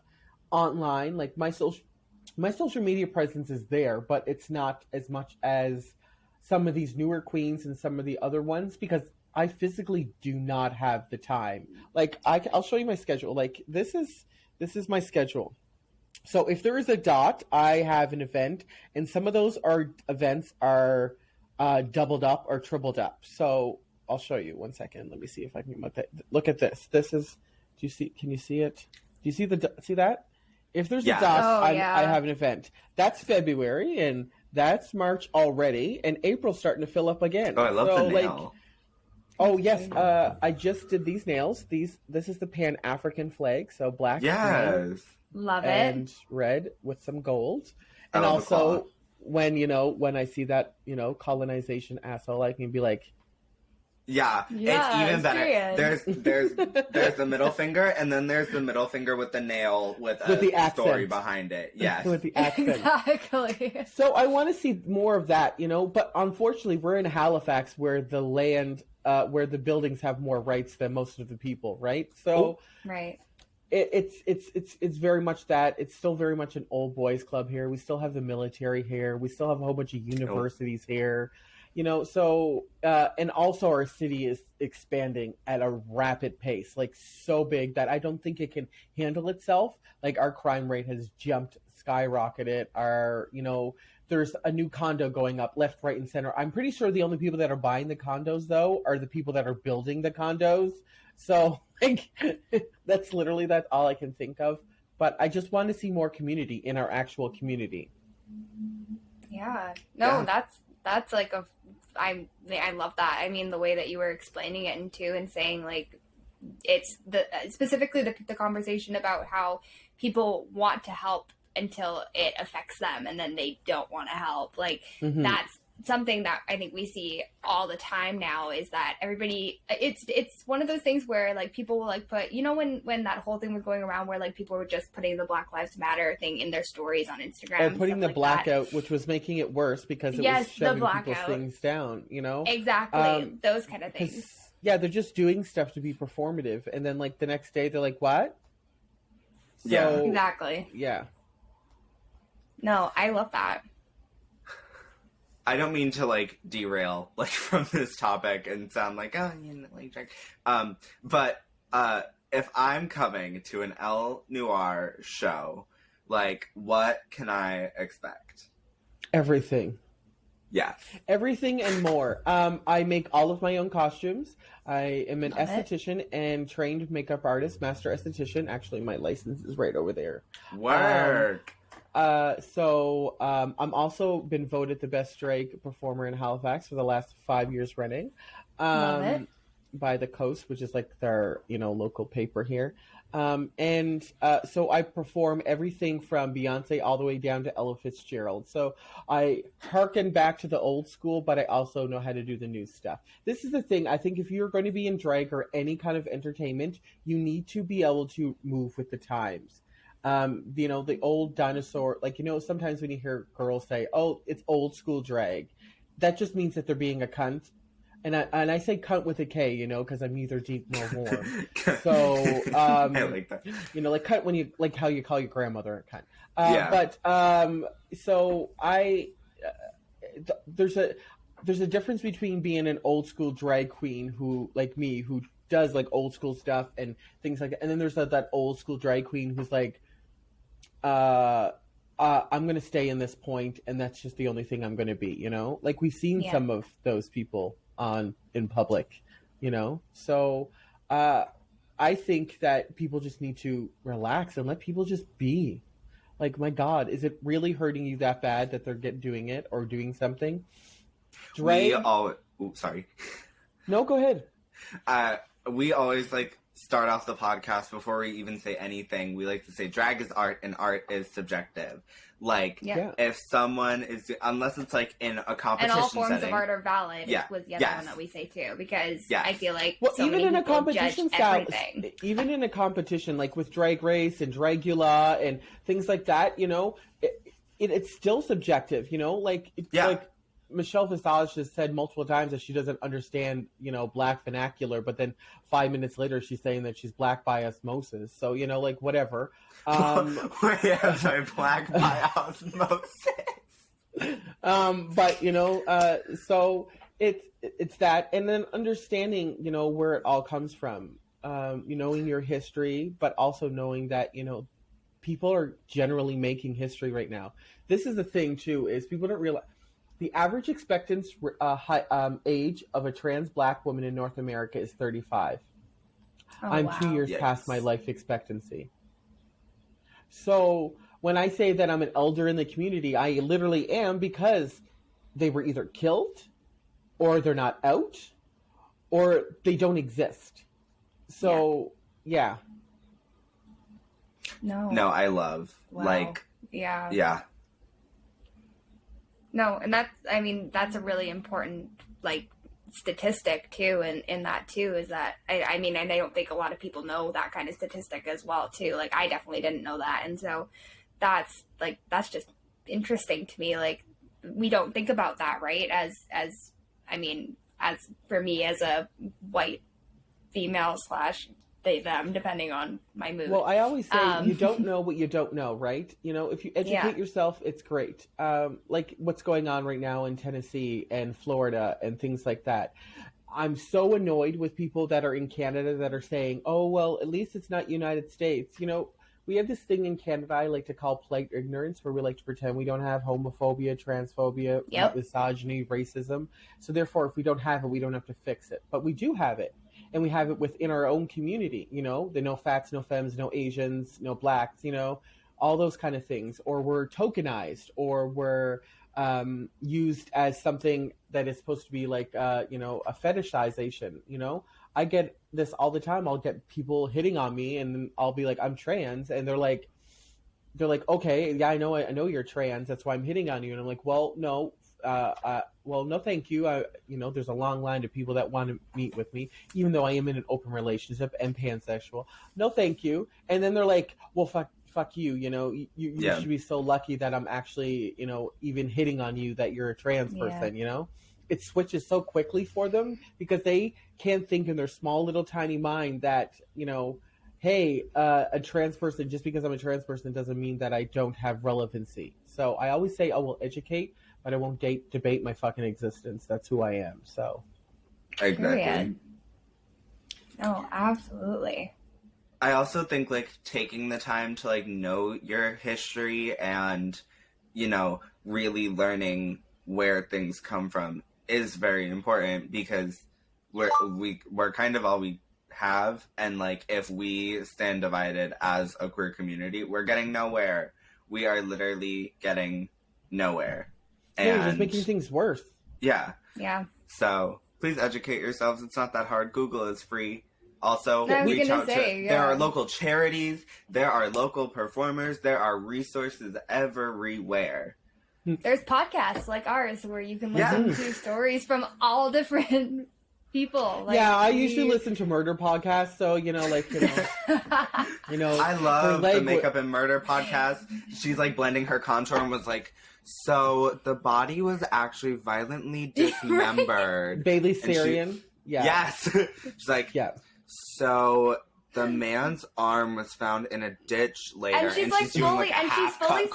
online. Like my social media presence is there, but it's not as much as some of these newer queens and some of the other ones because I physically do not have the time. Like I'll show you my schedule. Like this is my schedule. So if there is a dot, I have an event, and some of those events are doubled up or tripled up. So I'll show you 1 second. Let me see if I can look at this. This is. Do you see? Can you see it? Do you see that? If there's a dot, I have an event. That's February, and that's March already, and April's starting to fill up again. Oh, I love the nail. Oh yes, I just did these nails. This is the Pan African flag, so black. Yes. Love it. And red with some gold. And also when I see that, colonization asshole, I can be like, yeah, it's even better. There's the middle finger, and then there's the middle finger with the nail with a story behind it. Yes. With the accent. Exactly. So I want to see more of that, but unfortunately we're in Halifax where the land, where the buildings have more rights than most of the people, right? So right. It's very much that. It's still very much an old boys club here. We still have the military here. We still have a whole bunch of universities here, so and also our city is expanding at a rapid pace, like so big that I don't think it can handle itself. Like our crime rate has skyrocketed. Our, there's a new condo going up left, right, and center. I'm pretty sure the only people that are buying the condos though are the people that are building the condos. So like that's all I can think of. But I just want to see more community in our actual community. Yeah. No, that's like I love that. I mean, the way that you were explaining it and saying like it's specifically the conversation about how people want to help until it affects them and then they don't want to help. Like that's something that I think we see all the time now is that everybody, it's one of those things where like people will like put, when that whole thing was going around where like people were just putting the Black Lives Matter thing in their stories on Instagram. And putting the blackout, which was making it worse because it was shoving people's things down, Exactly. Those kind of things. Yeah, they're just doing stuff to be performative. And then like the next day they're like, what? Yeah. Exactly. Yeah. No, I love that. I don't mean to like derail like from this topic and sound like but if I'm coming to an Elle Noir show, like what can I expect? Everything. Yes. Everything and more. I make all of my own costumes. I am an esthetician and trained makeup artist, master esthetician. Actually, my license is right over there. Work. So I'm also been voted the best drag performer in Halifax for the last 5 years running. Love it. By the Coast, which is like their, local paper here. So I perform everything from Beyonce all the way down to Ella Fitzgerald. So I hearken back to the old school, but I also know how to do the new stuff. This is the thing. I think if you're going to be in drag or any kind of entertainment, you need to be able to move with the times. The old dinosaur, sometimes when you hear girls say, oh, it's old school drag, that just means that they're being a cunt. And I say cunt with a K, because I'm neither deep nor warm. So, I like that. Like cunt when you, like how you call your grandmother a cunt. Yeah. But, so there's a difference between being an old school drag queen who, like me, who does like old school stuff and things like that. And then there's that old school drag queen who's like, I'm going to stay in this point, and that's just the only thing I'm going to be, you know? Like, we've seen some of those people in public, you know? So I think that people just need to relax and let people just be. Like, my God, is it really hurting you that bad that they're doing it or doing something? Sorry. No, go ahead. We always, like, start off the podcast before we even say anything. We like to say drag is art and art is subjective. Like, if someone is, unless it's like in a competition and all forms setting, of art are valid was the other one that we say too, because I feel like so even many in a people competition judge style, everything. even in a competition like with Drag Race and Dragula and things like that, you know, it's still subjective, you know, like like Michelle Visage has said multiple times that she doesn't understand, you know, Black vernacular, but then 5 minutes later she's saying that she's Black by osmosis. So, you know, like, whatever. Sorry, Black by osmosis. But, you know, so it's that. And then understanding, you know, where it all comes from, you knowing your history, but also knowing that, you know, people are generally making history right now. This is the thing, too, is people don't realize the average expectant age of a trans Black woman in North America is 35. I'm 2 years past my life expectancy. So when I say that I'm an elder in the community, I literally am, because they were either killed or they're not out or they don't exist. So, No, I love, like, No, and that's a really important, like, statistic too, and in that too is that I mean, and I don't think a lot of people know that kind of statistic as well too. Like, I definitely didn't know that, and so that's just interesting to me. Like, we don't think about that, right? As for me as a white female / they, them, depending on my mood. Well, I always say you don't know what you don't know, right? You know, if you educate yourself, it's great. Like what's going on right now in Tennessee and Florida and things like that. I'm so annoyed with people that are in Canada that are saying, oh, well, at least it's not United States. You know, we have this thing in Canada I like to call polite ignorance, where we like to pretend we don't have homophobia, transphobia, misogyny, racism. So therefore, if we don't have it, we don't have to fix it. But we do have it. And we have it within our own community, you know, the no fats, no femmes, no Asians, no Blacks, you know, all those kind of things. Or we're tokenized, or we're used as something that is supposed to be like, you know, a fetishization, you know. I get this all the time. I'll get people hitting on me and I'll be like, I'm trans. And they're like, okay, yeah, I know you're trans. That's why I'm hitting on you. And I'm like, well, no. No, thank you. You know, there's a long line of people that want to meet with me, even though I am in an open relationship and pansexual. No, thank you. And then they're like, well, fuck you. You know, you should be so lucky that I'm actually, you know, even hitting on you, that you're a trans person, you know? It switches so quickly for them because they can't think in their small little tiny mind that, you know, hey, a trans person, just because I'm a trans person doesn't mean that I don't have relevancy. So I always say I will educate, but I won't debate my fucking existence. That's who I am. So, exactly. No, absolutely. I also think, like, taking the time to, like, know your history and, you know, really learning where things come from is very important, because we're kind of all we have, and, like, if we stand divided as a queer community, we're getting nowhere. We are literally getting nowhere. And you're just making things worse. Yeah. So please educate yourselves. It's not that hard. Google is free. Also, reach out to. There are local charities. There are local performers. There are resources everywhere. There's podcasts like ours where you can listen to stories from all different people. Like, I usually listen to murder podcasts. So, you know, like, you know, I love the Makeup and Murder podcast. She's like blending her contour and was like, so the body was actually violently dismembered. Bailey Sarian. Yes. She's like, so the man's arm was found in a ditch later. And she's like fully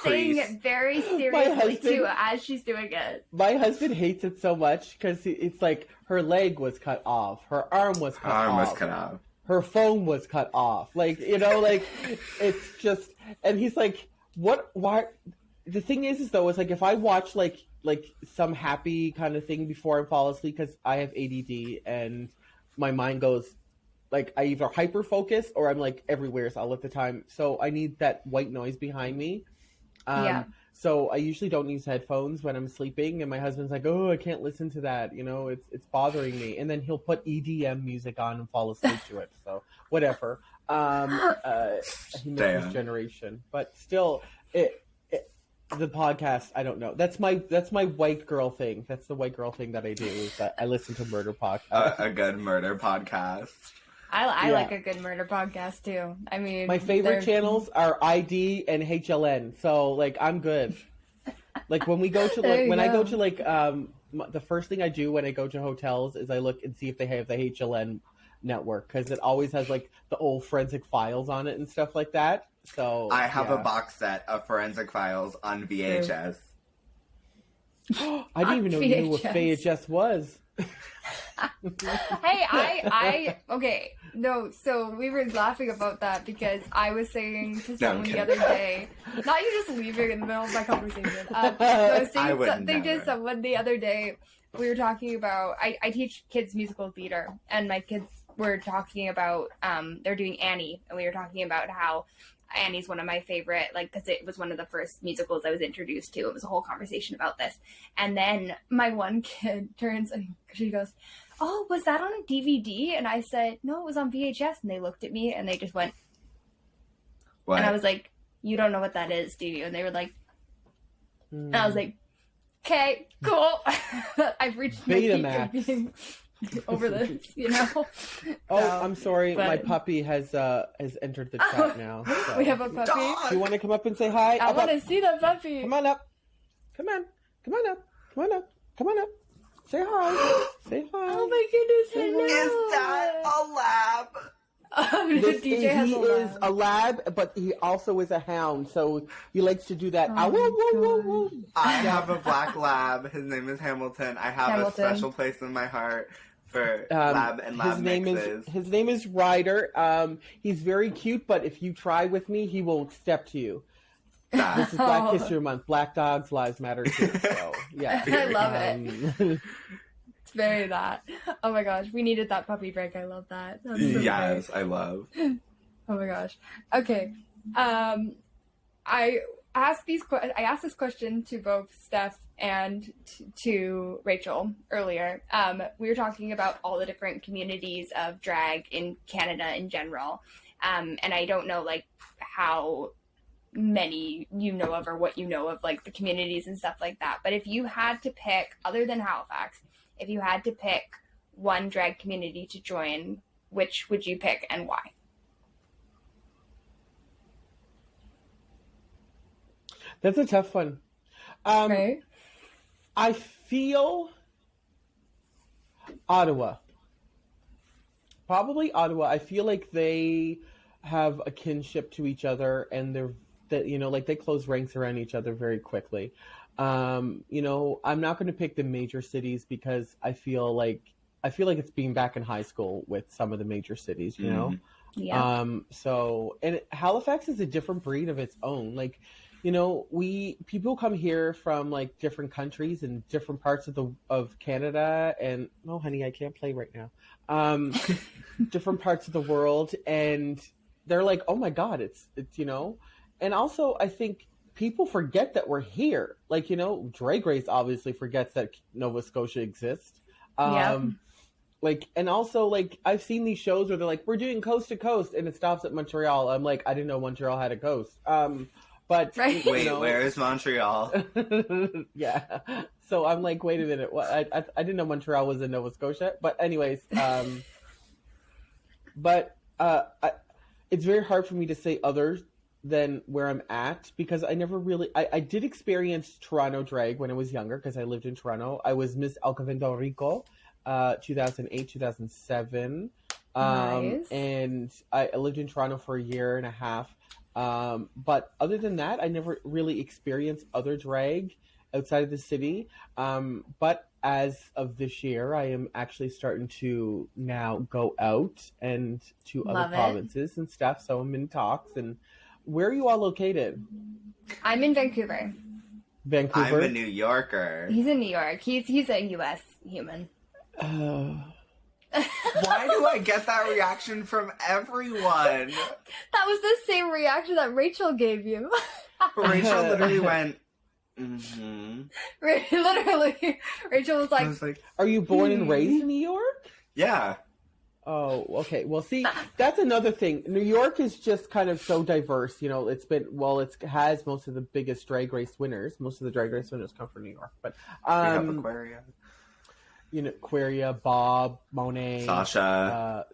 saying it very seriously too as she's doing it. My husband hates it so much because it's like her leg was cut off, her arm was cut off, her phone was cut off. Like, you know, like it's just, and he's like, Why? The thing is though, is like if I watch like some happy kind of thing before I fall asleep, because I have ADD and my mind goes like I either hyper focus or I'm like everywhere all at the time. So I need that white noise behind me. Yeah. So I usually don't use headphones when I'm sleeping, and my husband's like, "Oh, I can't listen to that. It's bothering me." And then he'll put EDM music on and fall asleep to it. So whatever. He missed his generation, but still, the podcast. I don't know. That's my white girl thing. That's the white girl thing that I do. Is that I listen to murder podcasts. A good murder podcast. I like a good murder podcast too. I mean, my favorite channels are ID and HLN. So like I'm good. Like when we go to I go to the first thing I do when I go to hotels is I look and see if they have the HLN network, because it always has like the old Forensic Files on it and stuff like that. So I have a box set of Forensic Files on VHS. I didn't even know you knew what VHS was. Hey, okay. No, so we were laughing about that because I was saying to someone the other day, not you just leaving in the middle of my conversation. I was saying something to someone the other day. We were talking about, I teach kids musical theater, and my kids were talking about, they're doing Annie, and we were talking about how Annie's one of my favorite, like, because it was one of the first musicals I was introduced to. It was a whole conversation about this. And then my one kid turns and she goes, "Oh, was that on a DVD?" And I said, "No, it was on VHS." And they looked at me and they just went, "What?" And I was like, "You don't know what that is, do you?" And they were like, and I was like, "Okay, cool." I've reached my peak of being over this, Oh, so, I'm sorry. My puppy has entered the chat now. So. We have a puppy. Do you want to come up and say hi? I want to see the puppy. Come on up. Come on up. Come on up. Say hi. Say hi. Oh my goodness! Hello. Is that a lab? DJ has a lab. He is a lab, but he also is a hound, so he likes to do that. I have a black lab. His name is Hamilton. I have a special place in my heart for lab and lab mixes. His name is Ryder. He's very cute, but if you try with me, he will step to you. This is Black History Month. Black dogs' lives matter too. So yeah, I love it. It's very that. Oh my gosh, we needed that puppy break. I love that. That's so yes, great. I love. Oh my gosh. Okay. I asked this question to both Steph and to Racheal earlier. We were talking about all the different communities of drag in Canada in general, and I don't know like how many you know of or what you know of like the communities and stuff like that. But if you had to pick, other than Halifax, if you had to pick one drag community to join, which would you pick and why? That's a tough one. Right? I feel Ottawa. Probably Ottawa. I feel like they have a kinship to each other, and they close ranks around each other very quickly. I'm not going to pick the major cities because I feel like it's being back in high school with some of the major cities, you know? Yeah. And Halifax is a different breed of its own. Like, people come here from like different countries and different parts of Canada, and no, honey, I can't play right now. Different parts of the world, and they're like, "Oh my God, it's And also, I think people forget that we're here. Like, Drag Race obviously forgets that Nova Scotia exists. And also, like, I've seen these shows where they're like, "We're doing coast to coast," and it stops at Montreal. I'm like, I didn't know Montreal had a coast. But right. Wait, where is Montreal? Yeah. So I'm like, wait a minute. What? I didn't know Montreal was in Nova Scotia. But anyways, it's very hard for me to say others than where I'm at, because I never really, I did experience Toronto drag when I was younger, because I lived in Toronto. I was Miss El Rico, 2008, 2007. Nice. And I lived in Toronto for a year and a half. But other than that, I never really experienced other drag outside of the city. But as of this year, I am actually starting to now go out and to other provinces and stuff. So I'm in talks, and Where are you all located? I'm in Vancouver. Vancouver? I'm a New Yorker. He's in New York. He's a U.S. human. Why do I get that reaction from everyone? That was the same reaction that Racheal gave you. Racheal literally went, mm-hmm. Literally, Racheal was I like, was like, Are you born and raised in New York? yeah. Oh, okay. Well, see, that's another thing. New York is just kind of so diverse. You know, it has most of the biggest drag race winners. Most of the drag race winners come from New York. But We have Aquaria. you know, Aquaria, Bob, Monet, Sasha.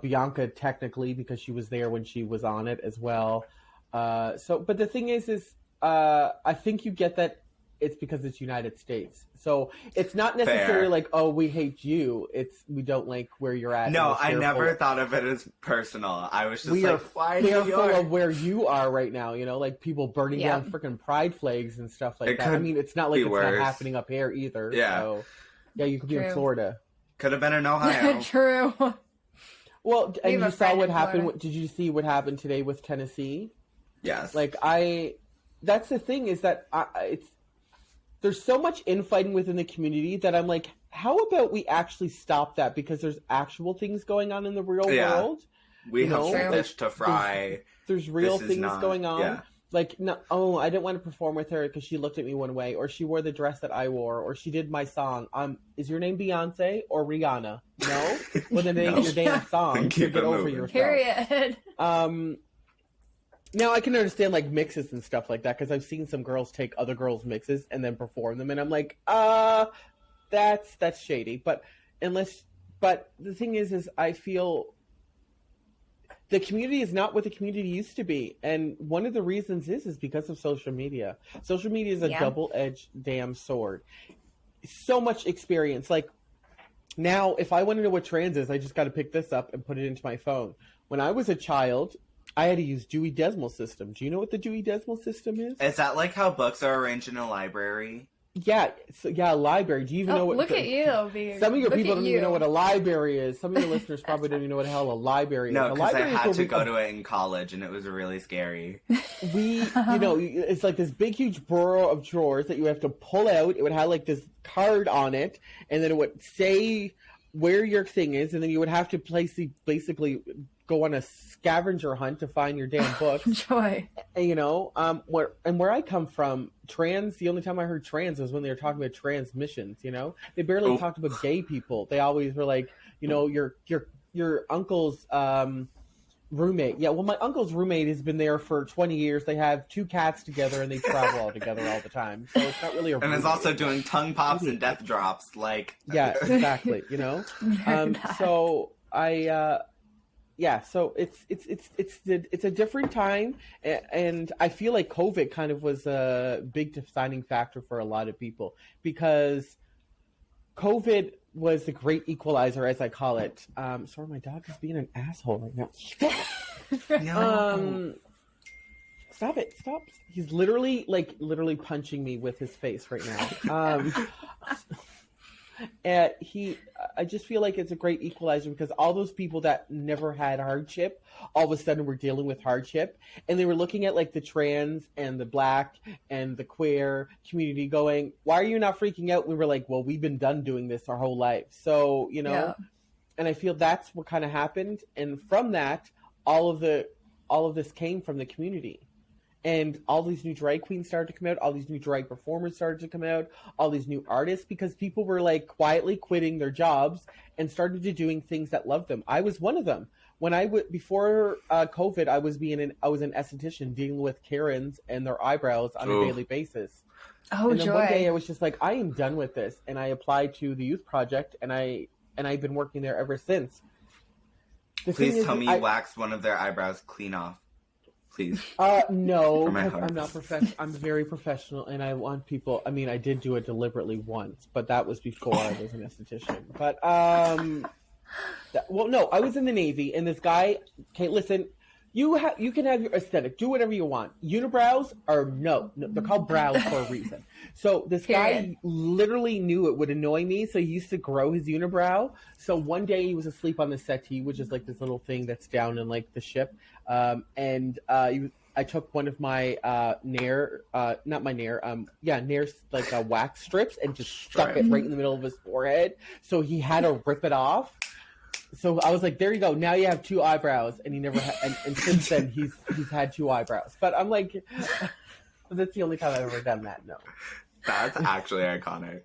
Bianca, technically, because she was there when she was on it as well. But the thing is I think you get that it's because it's United States. So it's not necessarily Fair. like, oh, we hate you. It's we don't like where you're at. No, I We're never fearful. thought of it as personal. I was just We like, are why New fearful York? of where you are right now. You know, like people burning Yeah. down freaking pride flags and stuff like It that. I could mean, it's not like be it's worse. not happening up here either. Yeah. So, yeah, you could be in True. Florida. Could have been in Ohio. true. Well, and have a you saw friend what in happened. Florida. Did you see what happened today with Tennessee? Yes. Like that's the thing is that there's so much infighting within the community that I'm like, how about we actually stop that? Because there's actual things going on in the real Yeah. world. we you have know, some like, fish to fry. There's real This is things not- going on. yeah. Like, no, oh, I didn't want to perform with her because she looked at me one way, or she wore the dress that I wore, or she did my song. Is your name Beyonce or Rihanna? No? Well, then it ain't No. your damn song. Keep Get it over moving. yourself. Period. Now I can understand like mixes and stuff like that because I've seen some girls take other girls' mixes and then perform them, and I'm like, that's shady. But the thing is I feel the community is not what the community used to be, and one of the reasons is because of social media. Social media is a Yeah. double-edged damn sword. So much experience, like. Now, if I want to know what trans is, I just got to pick this up and put it into my phone. When I was a child, I had to use Dewey Decimal System. Do you know what the Dewey Decimal System is? Is that like how books are arranged in a library? Yeah, a library. Do you even know what? Look at you. Being, Some of your look people at don't you. even know what a library is. Some of your listeners probably don't even know what the hell a library is. No, A because I library is had where to we- go to it in college, and it was really scary. It's like this big, huge bureau of drawers that you have to pull out. It would have like this card on it, and then it would say where your thing is, and then you would have to basically go on a scavenger hunt to find your damn books. Joy. And, you know, where I come from, the only time I heard trans was when they were talking about transmissions. You know, they barely talked about gay people. They always were like, you know, your uncle's roommate. Yeah, well, my uncle's roommate has been there for 20 years. They have 2 cats together, and they travel all together all the time. So it's not really a And is roommate. also doing tongue pops and death drops. Like, Yeah, exactly. You know, so so it's a different time, and I feel like COVID kind of was a big deciding factor for a lot of people because COVID was the great equalizer, as I call it. Sorry, my dog is being an asshole right now. no. Stop it! Stop! He's literally punching me with his face right now. And I just feel like it's a great equalizer because all those people that never had hardship, all of a sudden were dealing with hardship, and they were looking at like the trans and the black and the queer community going, why are you not freaking out? We were like, well, we've been done doing this our whole life. So, you know, Yeah. and I feel that's what kind of happened. And from that, all of this came from the community. And all these new drag queens started to come out. All these new drag performers started to come out. All these new artists, because people were like quietly quitting their jobs and started to doing things that loved them. I was one of them. When before COVID, I was an esthetician dealing with Karens and their eyebrows on a daily basis. Oh, and then joy. one day I was just like, I am done with this, and I applied to the youth project, and I've been working there ever since. The thing Please is, tell me you waxed one of their eyebrows clean off. Please. No, For my because heart. I'm not professional. I'm very professional, and I want people. I mean, I did do it deliberately once, but that was before I was an esthetician. But no, I was in the Navy, and this guy. Okay, listen, You can have your aesthetic. Do whatever you want. Unibrows are no, they're called brows for a reason. So this guy literally knew it would annoy me, so he used to grow his unibrow. So one day he was asleep on the settee, which is like this little thing that's down in like the ship, I took one of my Nair's like wax strips and just stuck it right in the middle of his forehead. So he had to rip it off. So I was like, there you go. Now you have 2 eyebrows. And he never had, and since then he's had 2 eyebrows. But I'm like, that's the only time I've ever done that. No. That's actually iconic.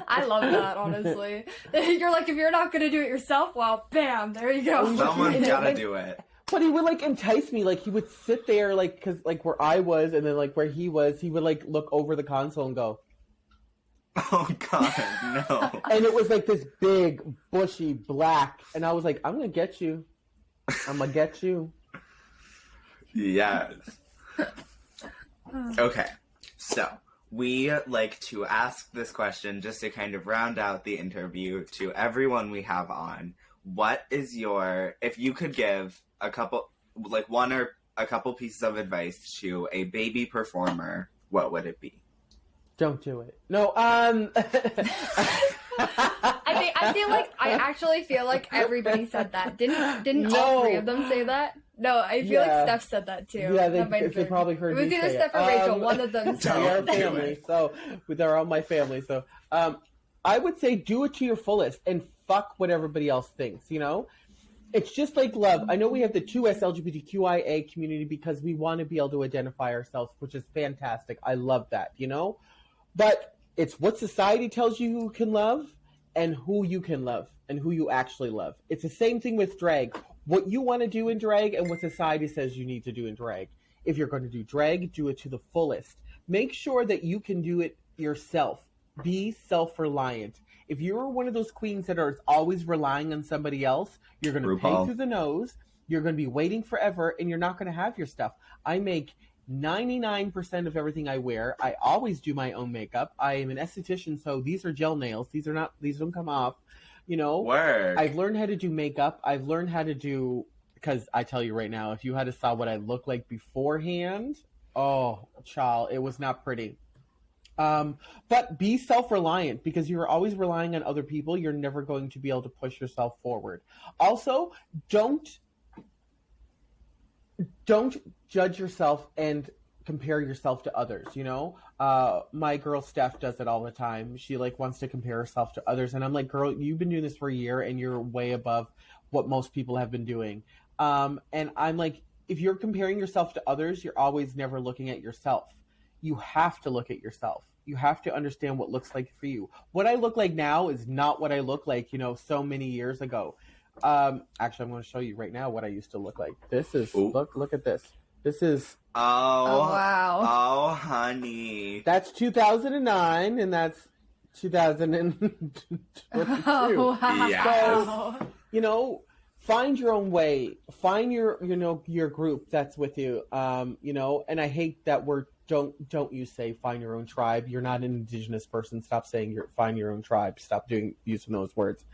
I love that, honestly. You're like, if you're not going to do it yourself, well, bam, there you go. Someone's got to do it. But he would like entice me, like he would sit there, like, cause like where I was, and then like where he was, he would like look over the console and go, "Oh God, no!" And it was like this big, bushy, black, and I was like, "I'm gonna get you, I'm gonna get you." Yes. Okay, so we like to ask this question just to kind of round out the interview to everyone we have on. What is if you could give a couple, like one or a couple pieces of advice to a baby performer, what would it be? Don't do it. No, I actually feel like everybody said that. Didn't all 3 of them say that? No, I feel like Steph said that too. Yeah, they probably heard me say it. It was either Steph or Racheal. One of them said it. Our family, so they're all my family. So I would say do it to your fullest and fuck what everybody else thinks, you know? It's just like love. I know we have the 2S LGBTQIA community because we want to be able to identify ourselves, which is fantastic. I love that, you know? But it's what society tells you who can love and who you can love and who you actually love. It's the same thing with drag. What you want to do in drag and what society says you need to do in drag. If you're going to do drag, do it to the fullest. Make sure that you can do it yourself. Be self-reliant. If you're one of those queens that are always relying on somebody else, you're going to pay through the nose, you're going to be waiting forever, and you're not going to have your stuff. I make 99% of everything I wear. I always do my own makeup. I am an esthetician, so these are gel nails. These don't come off. You know, Work. I've learned how to do makeup. I've learned how to do, because I tell you right now, if you had saw what I looked like beforehand, oh, child, it was not pretty. But be self-reliant, because you're always relying on other people. You're never going to be able to push yourself forward. Also, don't judge yourself and compare yourself to others, you know? My girl Steph does it all the time. She like wants to compare herself to others. And I'm like, girl, you've been doing this for a year and you're way above what most people have been doing. And I'm like, if you're comparing yourself to others, you're always never looking at yourself. You have to look at yourself. You have to understand what looks like for you. What I look like now is not what I look like, you know, so many years ago. Actually, I'm going to show you right now what I used to look like. This is, look at this. This is. Oh, wow. Oh, honey. That's 2009, and that's 2022. Oh, wow. Yes. So, you know, find your own way. Find your group that's with you. You know, and I hate that word. Don't you say find your own tribe. You're not an indigenous person. Stop saying find your own tribe. Stop using those words.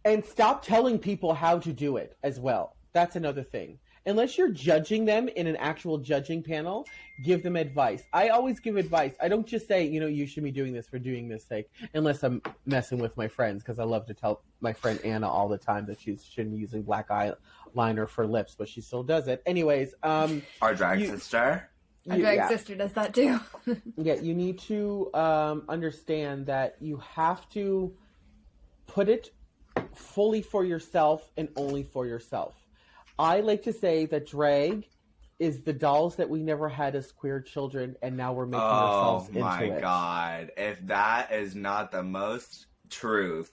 And stop telling people how to do it as well. That's another thing. Unless you're judging them in an actual judging panel, give them advice. I always give advice. I don't just say, you know, you should be doing this for doing this sake, unless I'm messing with my friends, because I love to tell my friend Anna all the time that she shouldn't be using black eyeliner for lips, but she still does it. Anyways. Our drag sister. Our drag sister does that too. Yeah, you need to understand that you have to put it fully for yourself and only for yourself. I like to say that drag is the dolls that we never had as queer children, and now we're making ourselves into it. Oh my God. If that is not the most truth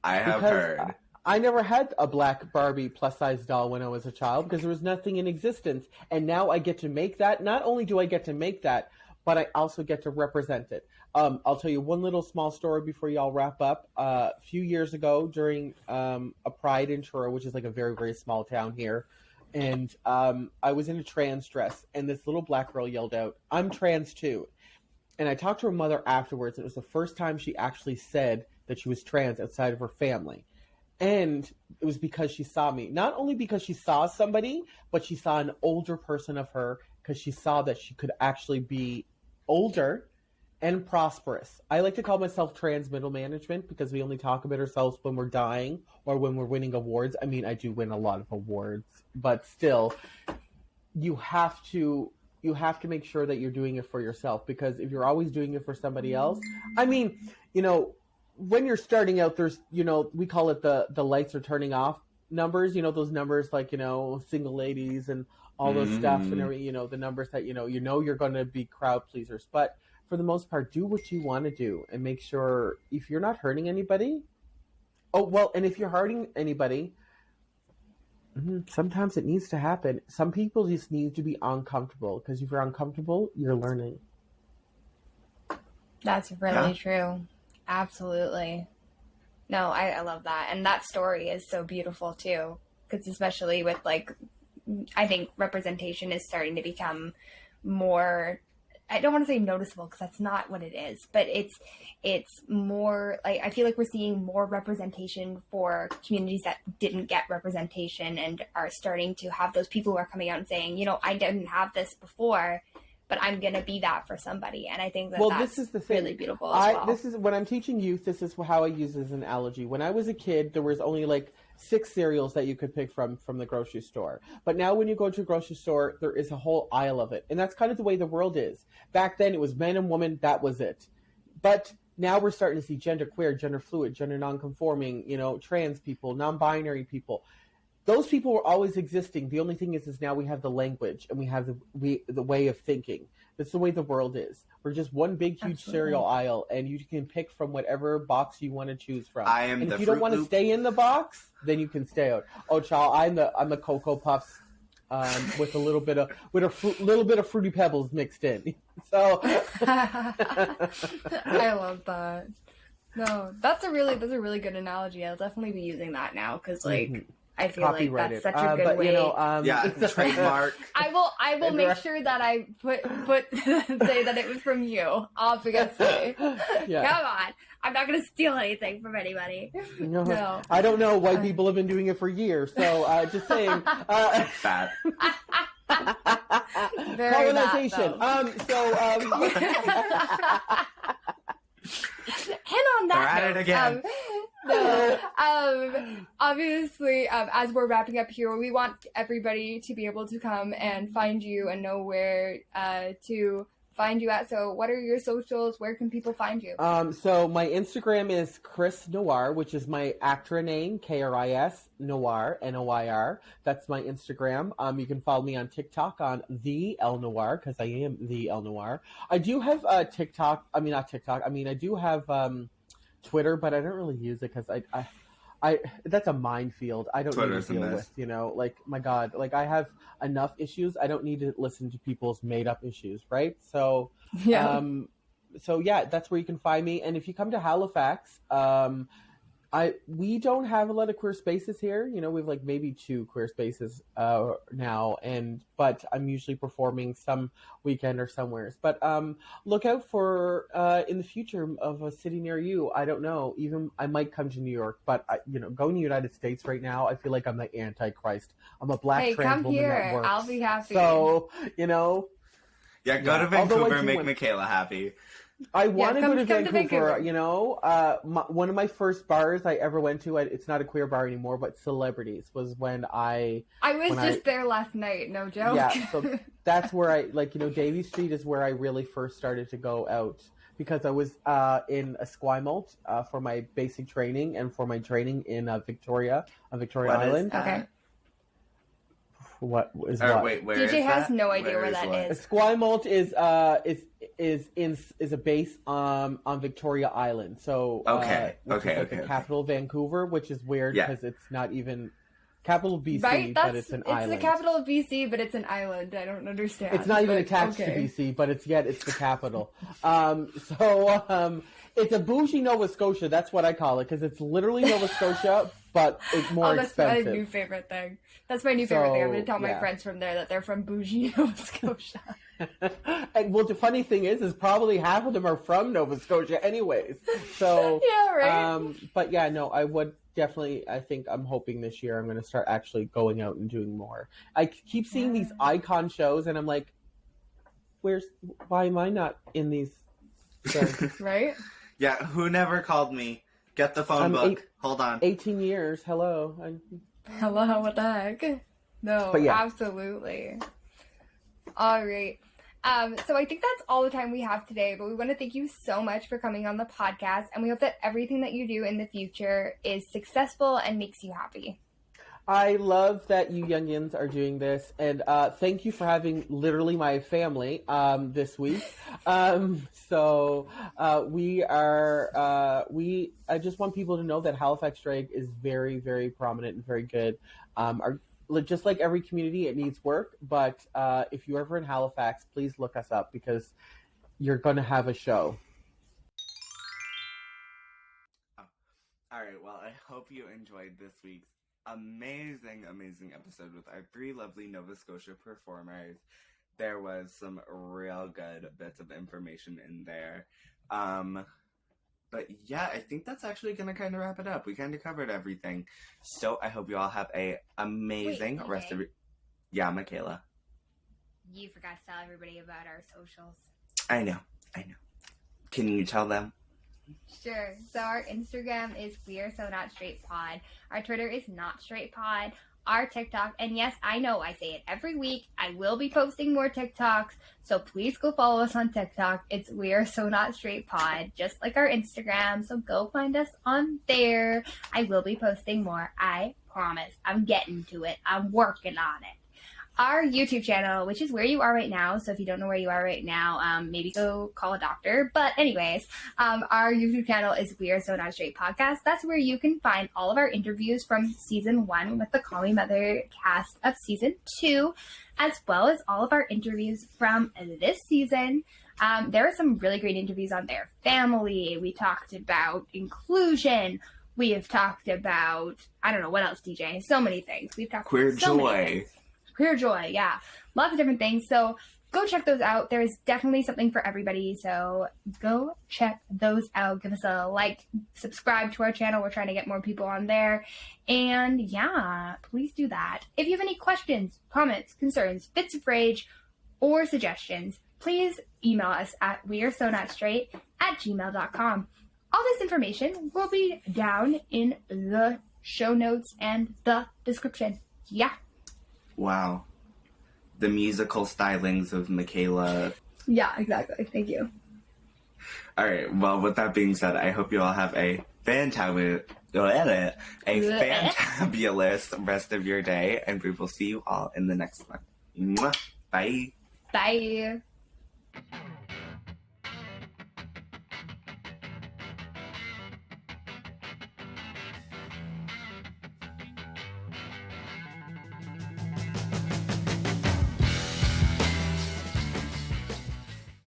I have heard. I never had a black Barbie plus-size doll when I was a child because there was nothing in existence. And now I get to make that. Not only do I get to make that, but I also get to represent it. I'll tell you one little small story before y'all wrap up. A few years ago during a Pride in Truro, which is like a very, very small town here, and I was in a trans dress, and this little black girl yelled out, "I'm trans too." And I talked to her mother afterwards. And it was the first time she actually said that she was trans outside of her family. And it was because she saw me. Not only because she saw somebody, but she saw an older person of her, because she saw that she could actually be older and prosperous. I like to call myself trans middle management, because we only talk about ourselves when we're dying or when we're winning awards. I mean, I do win a lot of awards, but still, you have to make sure that you're doing it for yourself, because if you're always doing it for somebody else, I mean, you know, when you're starting out, there's, you know, we call it the lights are turning off numbers, you know, those numbers like, you know, single ladies and all those stuff and everything, you know, the numbers that, you know, you're going to be crowd pleasers. But for the most part, do what you want to do and make sure if you're not hurting anybody. Oh, well, and if you're hurting anybody, sometimes it needs to happen. Some people just need to be uncomfortable, because if you're uncomfortable, you're learning. That's really true. Absolutely. No, I love that. And that story is so beautiful too, because especially with like, I think representation is starting to become more, I don't want to say noticeable, because that's not what it is, but it's more like, I feel like we're seeing more representation for communities that didn't get representation, and are starting to have those people who are coming out and saying, you know, I didn't have this before, but I'm going to be that for somebody. And I think that that's this is the thing. Really beautiful as well. This is when I'm teaching youth, this is how I use this analogy. When I was a kid, there was only like 6 cereals that you could pick from the grocery store. But now when you go to a grocery store, there is a whole aisle of it. And that's kind of the way the world is. Back then, it was men and women. That was it. But now we're starting to see gender queer, gender fluid, gender nonconforming, you know, trans people, non-binary people. Those people were always existing. The only thing is now we have the language and we have the way of thinking. That's the way the world is. We're just one big, huge cereal aisle, and you can pick from whatever box you want to choose from. And if you don't want to stay in the box, then you can stay out. Oh, child, I'm the Cocoa Puffs with a little bit of Fruity Pebbles mixed in. So I love that. No, that's a really good analogy. I'll definitely be using that now, because like. I feel like that's such a good way. You know, it's trademark. I will make sure that I put say that it was from you, obviously. Yeah. Come on. I'm not going to steal anything from anybody. No. I don't know. White people have been doing it for years. So just saying. Fat. Colonization. And on that They're at it again. Obviously, as we're wrapping up here, we want everybody to be able to come and find you and know where to find you at. So what are your socials? Where can people find you? So my Instagram is Chris Noir, which is my actor name, Kris Noir, Noir. That's my Instagram. You can follow me on TikTok on the Elle Noir, because I am the Elle Noir. I do have TikTok. I mean, not TikTok. I mean, I do have Twitter, but I don't really use it because I that's a minefield. I don't need to deal with, you know, like, my God, like, I have enough issues. I don't need to listen to people's made up issues, right? So, yeah. That's where you can find me. And if you come to Halifax, we don't have a lot of queer spaces here. You know, we have like maybe 2 queer spaces now, but I'm usually performing some weekend or somewhere. But look out for in the future of a city near you. I don't know. Even I might come to New York, but going to the United States right now, I feel like I'm the Antichrist. I'm a black trans woman that works. I'll be happy. So go to Vancouver and make Michaela happy. I want to go to Vancouver. You know, one of my first bars I ever went to, it's not a queer bar anymore, but Celebrities, was when I was there last night, no joke. Yeah, so that's where Davie Street is where I really first started to go out, because I was in Esquimalt for my basic training and for my training in Victoria Island. Okay. What is what? Wait, where DJ is has that? no idea where that is. Esquimalt is a base on Victoria Island. So the capital of Vancouver, which is weird because it's not even capital of BC, right? But it's an island. It's the capital of BC, but it's an island. I don't understand. It's not even attached to BC, but it's the capital. It's a bougie Nova Scotia. That's what I call it, because it's literally Nova Scotia, but it's more expensive. That's my new favorite thing. I'm going to tell my friends from there that they're from bougie Nova Scotia. And well, the funny thing is probably half of them are from Nova Scotia anyways. So yeah, right. But yeah, no, I would definitely, I think I'm hoping this year I'm going to start actually going out and doing more. I keep seeing these icon shows, and I'm like, why am I not in these shows? Right? Yeah, who never called me? Get the phone book. Hold on. 18 years. Hello. Hello, what the heck? No, But yeah. absolutely. All right. So I think that's all the time we have today, but we want to thank you so much for coming on the podcast, and we hope that everything that you do in the future is successful and makes you happy. I love that you youngins are doing this, and thank you for having literally my family this week. So I just want people to know that Halifax Drag is very, very prominent and very good. Just like every community, it needs work, but if you're ever in Halifax, please look us up because you're going to have a show. All right, well, I hope you enjoyed this week's amazing episode with our 3 lovely Nova Scotia performers. There was some real good bits of information in there. But yeah, I think that's actually going to kind of wrap it up. We kind of covered everything. So I hope you all have a amazing rest of your... Yeah, Michaela. You forgot to tell everybody about our socials. I know. Can you tell them? Sure. So our Instagram is We Are So Not Straight Pod. Our Twitter is Not Straight Pod. Our TikTok, and yes, I know I say it every week, I will be posting more TikToks, so please go follow us on TikTok. It's We Are So Not Straight Pod, just like our Instagram, so go find us on there. I will be posting more, I promise. I'm getting to it. I'm working on it. Our YouTube channel, which is where you are right now, so if you don't know where you are right now, maybe go call a doctor. But anyways, our YouTube channel is We Are So Not Straight Podcast. That's where you can find all of our interviews from season 1 with the Call Me Mother cast of season 2, as well as all of our interviews from this season. There are some really great interviews on there. Family, we talked about inclusion, we have talked about, I don't know, what else, DJ? So many things. We've talked Queer about so joy. many things. Queer joy, yeah. Lots of different things. So go check those out. There is definitely something for everybody. So go check those out. Give us a like, subscribe to our channel. We're trying to get more people on there. And yeah, please do that. If you have any questions, comments, concerns, fits of rage, or suggestions, please email us at wearesonotstraight@gmail.com. All this information will be down in the show notes and the description. Yeah. Wow. The musical stylings of Michaela. Yeah, exactly. Thank you. All right. Well, with that being said, I hope you all have a fantabulous rest of your day, and we will see you all in the next one. Mwah. Bye. Bye.